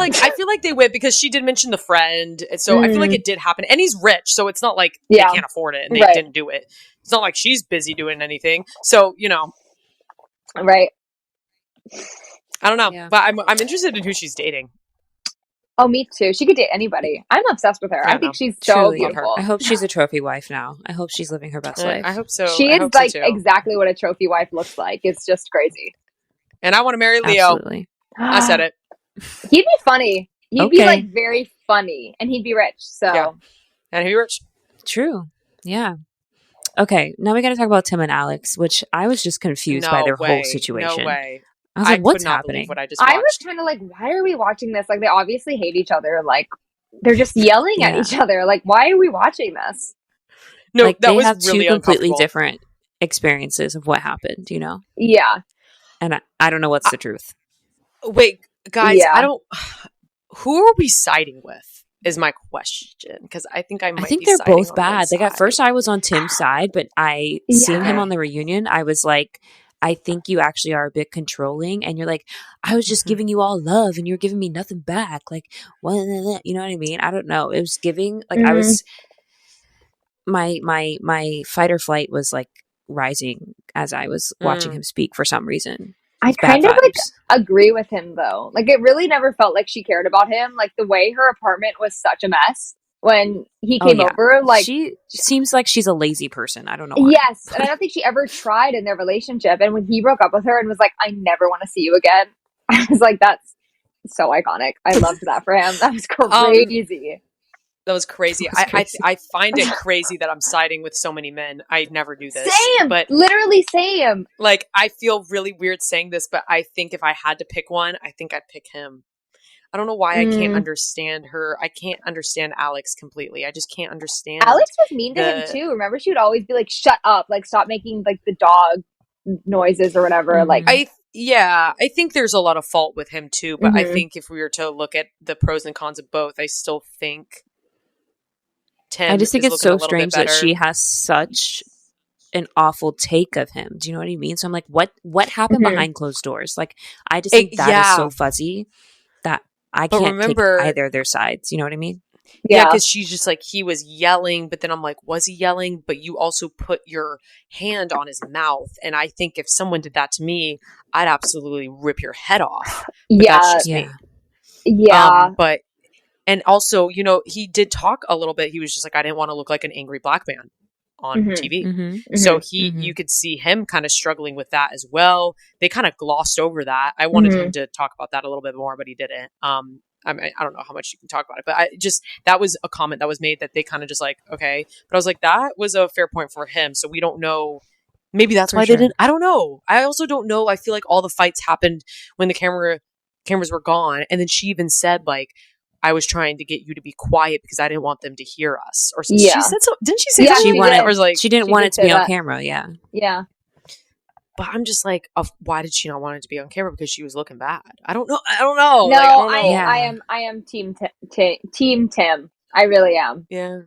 like they went because she did mention the friend. And so I feel like it did happen. And he's rich, so it's not like they can't afford it and they didn't do it. It's not like she's busy doing anything. So, you know. Right. I don't know. Yeah. But I'm interested in who she's dating. Oh, me too. She could date anybody. I'm obsessed with her. I think she's so beautiful. I hope she's a trophy wife now. I hope she's living her best life. I hope so. She is like exactly what a trophy wife looks like. It's just crazy. And I want to marry Leo. Absolutely. I said it. He'd be funny. He'd be like very funny, and he'd be rich. So, and he'd be rich. True. Yeah. Okay. Now we got to talk about Tim and Alex, which I was just confused by their whole situation. No way. I was like, what's happening? What I just watched. I was kind of like, why are we watching this? Like, they obviously hate each other. Like, they're just yelling at each other. Like, why are we watching this? No, like, that they was have really two completely different experiences of what happened, you know? Yeah. And I don't know what's the truth. Wait, guys, who are we siding with is my question. Because I think they're both bad. Like, at first I was on Tim's side, but seeing him on the reunion, I was like, I think you actually are a bit controlling, and you're like, I was just giving you all love and you're giving me nothing back. Like, well, you know what I mean? I don't know. It was giving, like, I was, my fight or flight was like rising as I was watching him speak for some reason. I kind of like agree with him though. Like, it really never felt like she cared about him. Like, the way her apartment was such a mess when he came over, like, she seems like she's a lazy person. I don't know why. Yes, and I don't think she ever tried in their relationship. And when he broke up with her and was like, I never want to see you again, I was like, that's so iconic. I loved that for him. That was crazy. That was crazy. I find it crazy that I'm siding with so many men. I never do this. Same, but literally same. Like, I feel really weird saying this, but I think if I had to pick one, I think I'd pick him. I don't know why I can't understand her. I can't understand Alex completely. I just can't understand. Alex was mean to him too. Remember, she would always be like, "Shut up! Like, stop making like the dog noises or whatever." Like, I think there's a lot of fault with him too. But I think if we were to look at the pros and cons of both, I still think Tim. I just think it's so strange that she has such an awful take of him. Do you know what I mean? So I'm like, what happened behind closed doors? Like, I just think that is so fuzzy that I can't take either of their sides. You know what I mean? Yeah, because she's just like, he was yelling, but then I'm like, was he yelling? But you also put your hand on his mouth. And I think if someone did that to me, I'd absolutely rip your head off. But that's just me. Yeah. But, and also, you know, he did talk a little bit. He was just like, I didn't want to look like an angry black man on TV. So you could see him kind of struggling with that as well. They kind of glossed over that. I wanted him to talk about that a little bit more, but he didn't. I mean, I don't know how much you can talk about it, but that was a comment that was made that they kind of just like, okay. But I was like, that was a fair point for him. So we don't know. Maybe that's why they didn't. I don't know. I also don't know. I feel like all the fights happened when the cameras were gone. And then she even said, like, I was trying to get you to be quiet because I didn't want them to hear us. Or something. She said so. Didn't she say that? She didn't want it to be on camera. Yeah. Yeah. But I'm just like, why did she not want it to be on camera? Because she was looking bad. I don't know. No, like, I am team Tim. I really am. Yeah.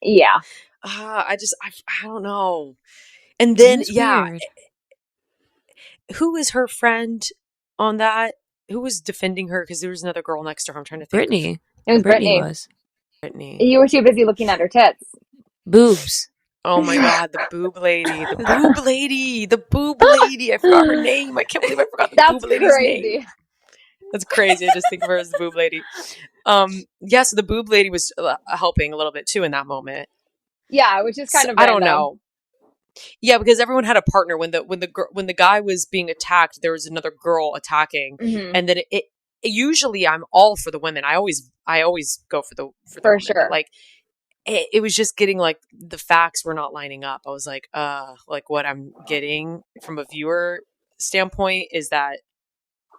Yeah. I don't know. And then, weird. Who is her friend on that? Who was defending her? Because there was another girl next to her. I'm trying to think. Brittany. It was Brittany. Brittany. You were too busy looking at her tits. Boobs. Oh my God, the boob lady. The boob lady. I forgot her name. I can't believe I forgot the boob lady's name. That's crazy. I just think of her as the boob lady. So the boob lady was helping a little bit too in that moment. Yeah, which is kind of I don't know. Yeah, because everyone had a partner when the guy was being attacked. There was another girl attacking, and then it usually I'm all for the women. I always go for the women. Sure. But, like, it was just getting like the facts were not lining up. I was like what I'm getting from a viewer standpoint is that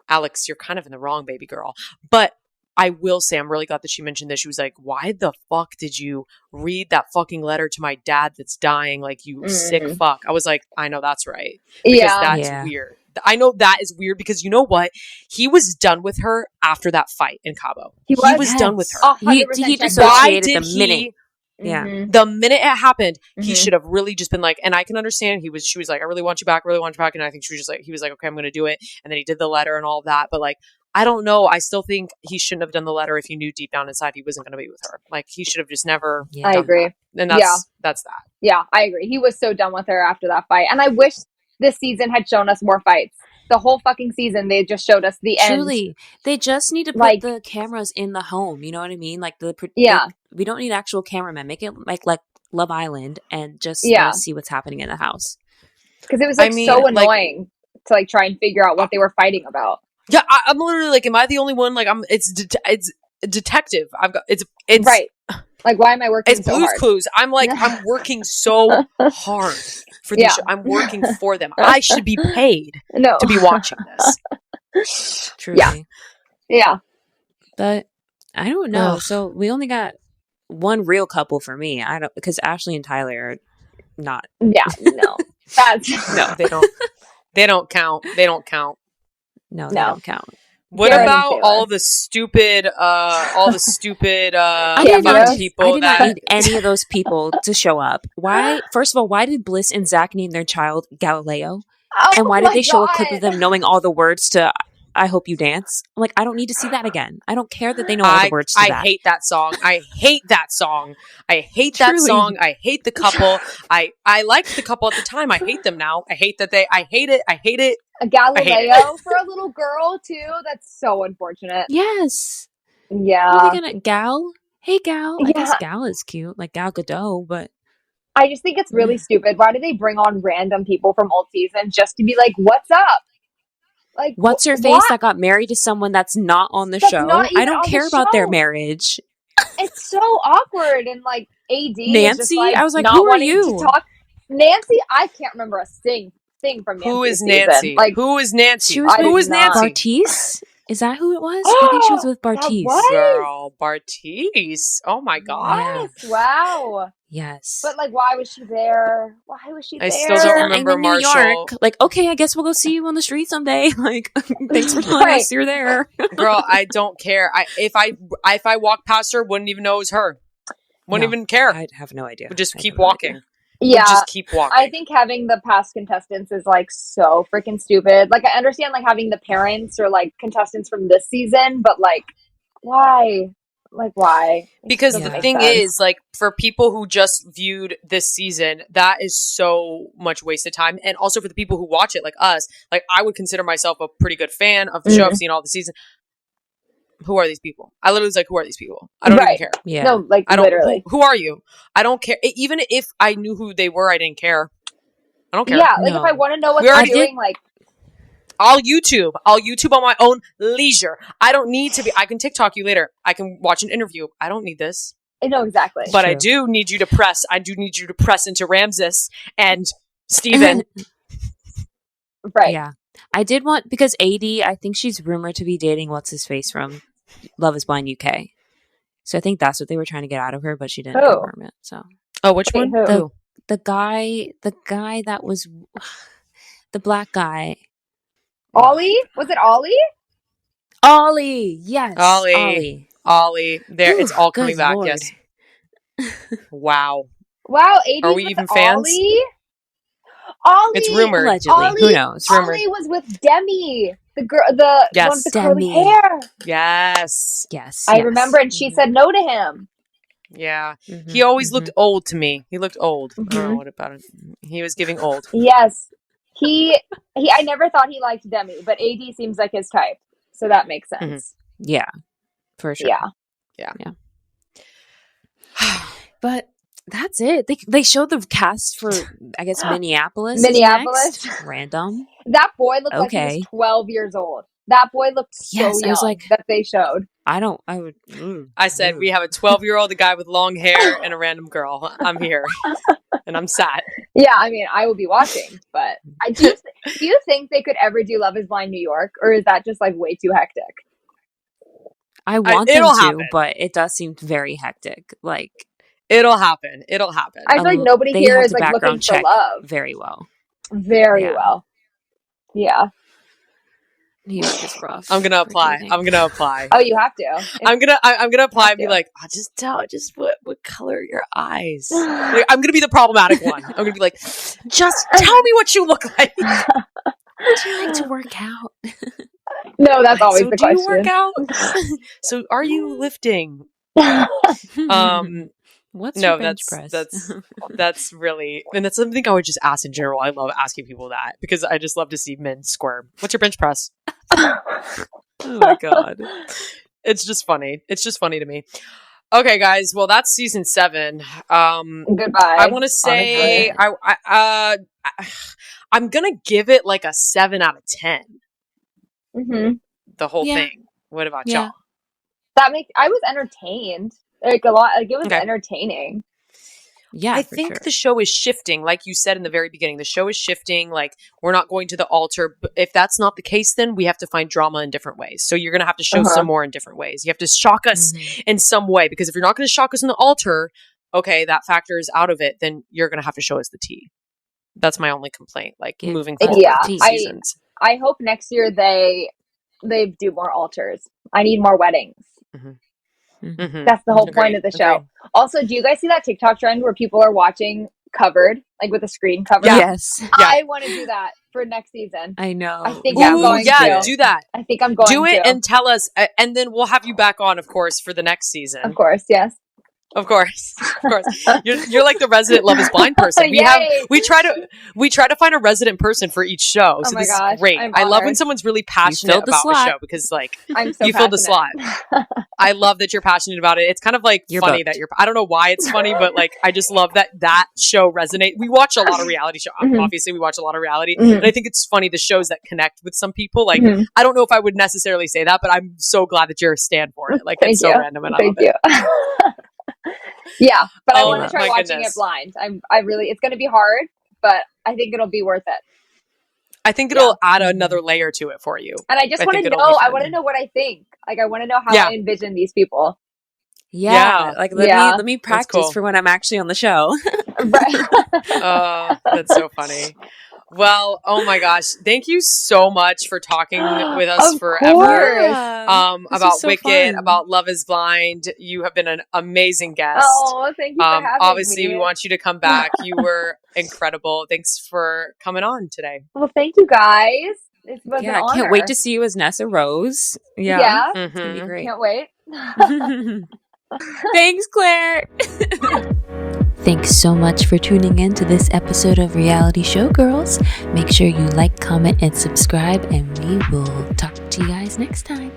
Alex, you're kind of in the wrong, baby girl. But I will say, I'm really glad that she mentioned this. She was like, why the fuck did you read that fucking letter to my dad that's dying? Like, you sick fuck. I was like, I know that's right. Because that's weird. I know that is weird because you know what? He was done with her after that fight in Cabo. He was done with her. He dissociated the minute. Yeah. The minute it happened, he should have really just been like, and I can understand she was like, I really want you back. And I think he was like, okay, I'm going to do it. And then he did the letter and all of that. But like, I don't know. I still think he shouldn't have done the letter if he knew deep down inside he wasn't going to be with her. Like, he should have just never. I agree. That. And that's that. Yeah, I agree. He was so done with her after that fight. And I wish this season had shown us more fights. The whole fucking season, they just showed us the end. Truly. They just need to put the cameras in the home. You know what I mean? Like, we don't need actual cameramen. Make it like Love Island and just see what's happening in the house. Because it was so annoying to try and figure out what they were fighting about. Yeah, I'm literally like, am I the only one? Like, it's detective. It's right. Like, why am I working so hard? It's Blue's Clues. I'm like, I'm working so hard for this show. I'm working for them. I should be paid to be watching this. Truly. Yeah. But I don't know. Ugh. So we only got one real couple for me. Because Ashley and Tyler are not. Yeah, no. No, they don't. They don't count. They don't count. No, they don't count. What about all the stupid people? I did not need any of those people to show up. Why? First of all, why did Bliss and Zach name their child Galileo? And why did they show a clip of them knowing all the words to I Hope You Dance? Like, I don't need to see that again. I don't care that they know all the words to that. I hate that song. I hate that song. I hate that song. I hate the couple. I liked the couple at the time. I hate them now. I hate it. I hate it. A Galileo for a little girl too. That's so unfortunate. Yes. Yeah. What are they gonna Gal? Hey Gal. I guess Gal is cute, like Gal Gadot, but I just think it's really stupid. Why do they bring on random people from old season just to be like, "What's up?" Like, what's her face that got married to someone that's not on the show? I don't care about their marriage. It's so awkward and like AD. Nancy, I was like, who are you? Nancy, I can't remember a thing from Nancy. Who is Nancy? Like, who is Nancy? Who is Nancy? Bartiz? Is that who it was? I think she was with Bartiz. Girl, Bartiz. Oh my god. Yes. Wow. Yes. But like, why was she there? I still don't remember Marshall. New York. Like, okay, I guess we'll go see you on the street someday. Like, thanks for telling us you're there. Girl, I don't care. If I walk past her, wouldn't even know it was her. Wouldn't even care. I'd have no idea. Would just keep walking. Yeah, just keep walking. I think having the past contestants is like so freaking stupid. Like, I understand like having the parents or like contestants from this season, but like, why? Like, why? Because the thing is, like, for people who just viewed this season, that is so much wasted time. And also for the people who watch it, like us, like, I would consider myself a pretty good fan of the show. I've seen all the season. Who are these people? I literally was like, who are these people? I don't even care. Yeah. No, like, literally. Who are you? I don't care. Even if I knew who they were, I didn't care. I don't care. Yeah, like, if I want to know what they're doing, like... I'll YouTube on my own leisure. I don't need to be... I can TikTok you later. I can watch an interview. I don't need this. No, exactly. But I do need you to press. I do need you to press into Ramses and Steven. Right. Yeah. I did want... Because AD, I think she's rumored to be dating what's-his-face from Love is Blind UK. So I think that's what they were trying to get out of her, but she didn't confirm it. So, which one? The guy that was the black guy. Ollie? Was it Ollie? Ollie, yes. Ollie. There, it's all coming back. Lord. Yes. Wow. Wow. AD Are we even fans? Ollie. It's rumored. Allegedly. Who knows? It's rumored. Ollie was with Demi. The girl, one with the curly hair. Yes. I remember, and she said no to him. Yeah. He always looked old to me. He looked old. I don't know what about it. He was giving old. Yes. I never thought he liked Demi, but AD seems like his type. So that makes sense. Yeah. For sure. Yeah. But that's it. They showed the cast for, I guess, Minneapolis. Random. That boy looked like he was 12 years old. That boy looked so young I was like, that they showed. I said, we have a 12-year-old, a guy with long hair, and a random girl. I'm here. And I'm sad. Yeah, I mean, I will be watching. But do you think they could ever do Love is Blind New York? Or is that just like way too hectic? I want them to, but it does seem very hectic. Like, It'll happen. I feel like nobody here is like looking for love. Very well. Very well. Yeah. New York is rough. I'm gonna apply. Oh, you have to. I'm gonna apply and be like, just what color are your eyes? Like, I'm gonna be the problematic one. I'm gonna be like, just tell me what you look like. Would you like to work out? No, that's always the question. Do you work out? So are you lifting? What's your bench press? That's really, and that's something I would just ask in general. I love asking people that because I just love to see men squirm. What's your bench press? Oh my God. It's just funny. It's just funny to me. Okay, guys. Well, that's season 7. Goodbye. I want to say I'm gonna give it like a 7 out of 10. Mm-hmm. The whole thing. What about y'all? I was entertained. Like a lot. Like it was entertaining. Yeah, I think the show is shifting. Like you said in the very beginning, the show is shifting. Like we're not going to the altar. But if that's not the case, then we have to find drama in different ways. So you're going to have to show some more in different ways. You have to shock us in some way, because if you're not going to shock us in the altar, okay, that factor is out of it. Then you're going to have to show us the tea. That's my only complaint. Like moving forward with seasons. I hope next year they do more altars. I need more weddings. That's the whole point of the show. Also, do you guys see that TikTok trend where people are watching covered, like with a screen covered? Yes. I want to do that for next season. I know. I think I'm going to. Do that. I think I'm going to. Do it and tell us, and then we'll have you back on, of course, for the next season. Of course, yes. Of course. You're like the resident Love Is Blind person. We try to find a resident person for each show. So this is great. I love when someone's really passionate about the show, because like you filled the slot. I love that you're passionate about it. It's kind of like funny that I don't know why it's funny, but like I just love that show resonates. We watch a lot of reality shows. Obviously we watch a lot of reality, and I think it's funny the shows that connect with some people. Like I don't know if I would necessarily say that, but I'm so glad that you're a stand for it. Like it's so random, and I love it. Yeah, but I want to try watching it blind. It's going to be hard, but I think it'll be worth it. I think it'll add another layer to it for you. And I just want to know, I want to know what I think. Like, I want to know how I envision these people. Yeah. Like, let me practice for when I'm actually on the show. Oh, that's so funny. Well, oh my gosh. Thank you so much for talking with us forever. About Wicked, fun. About Love Is Blind. You have been an amazing guest. Oh, thank you for having obviously, me. we want you to come back. You were incredible. Thanks for coming on today. Well, thank you guys. It was an honor. I can't wait to see you as Nessa Rose. Yeah. It's going to be great. Can't wait. Thanks, Claire. Thanks so much for tuning in to this episode of Reality Showgirls. Make sure you like, comment, and subscribe, and we will talk to you guys next time.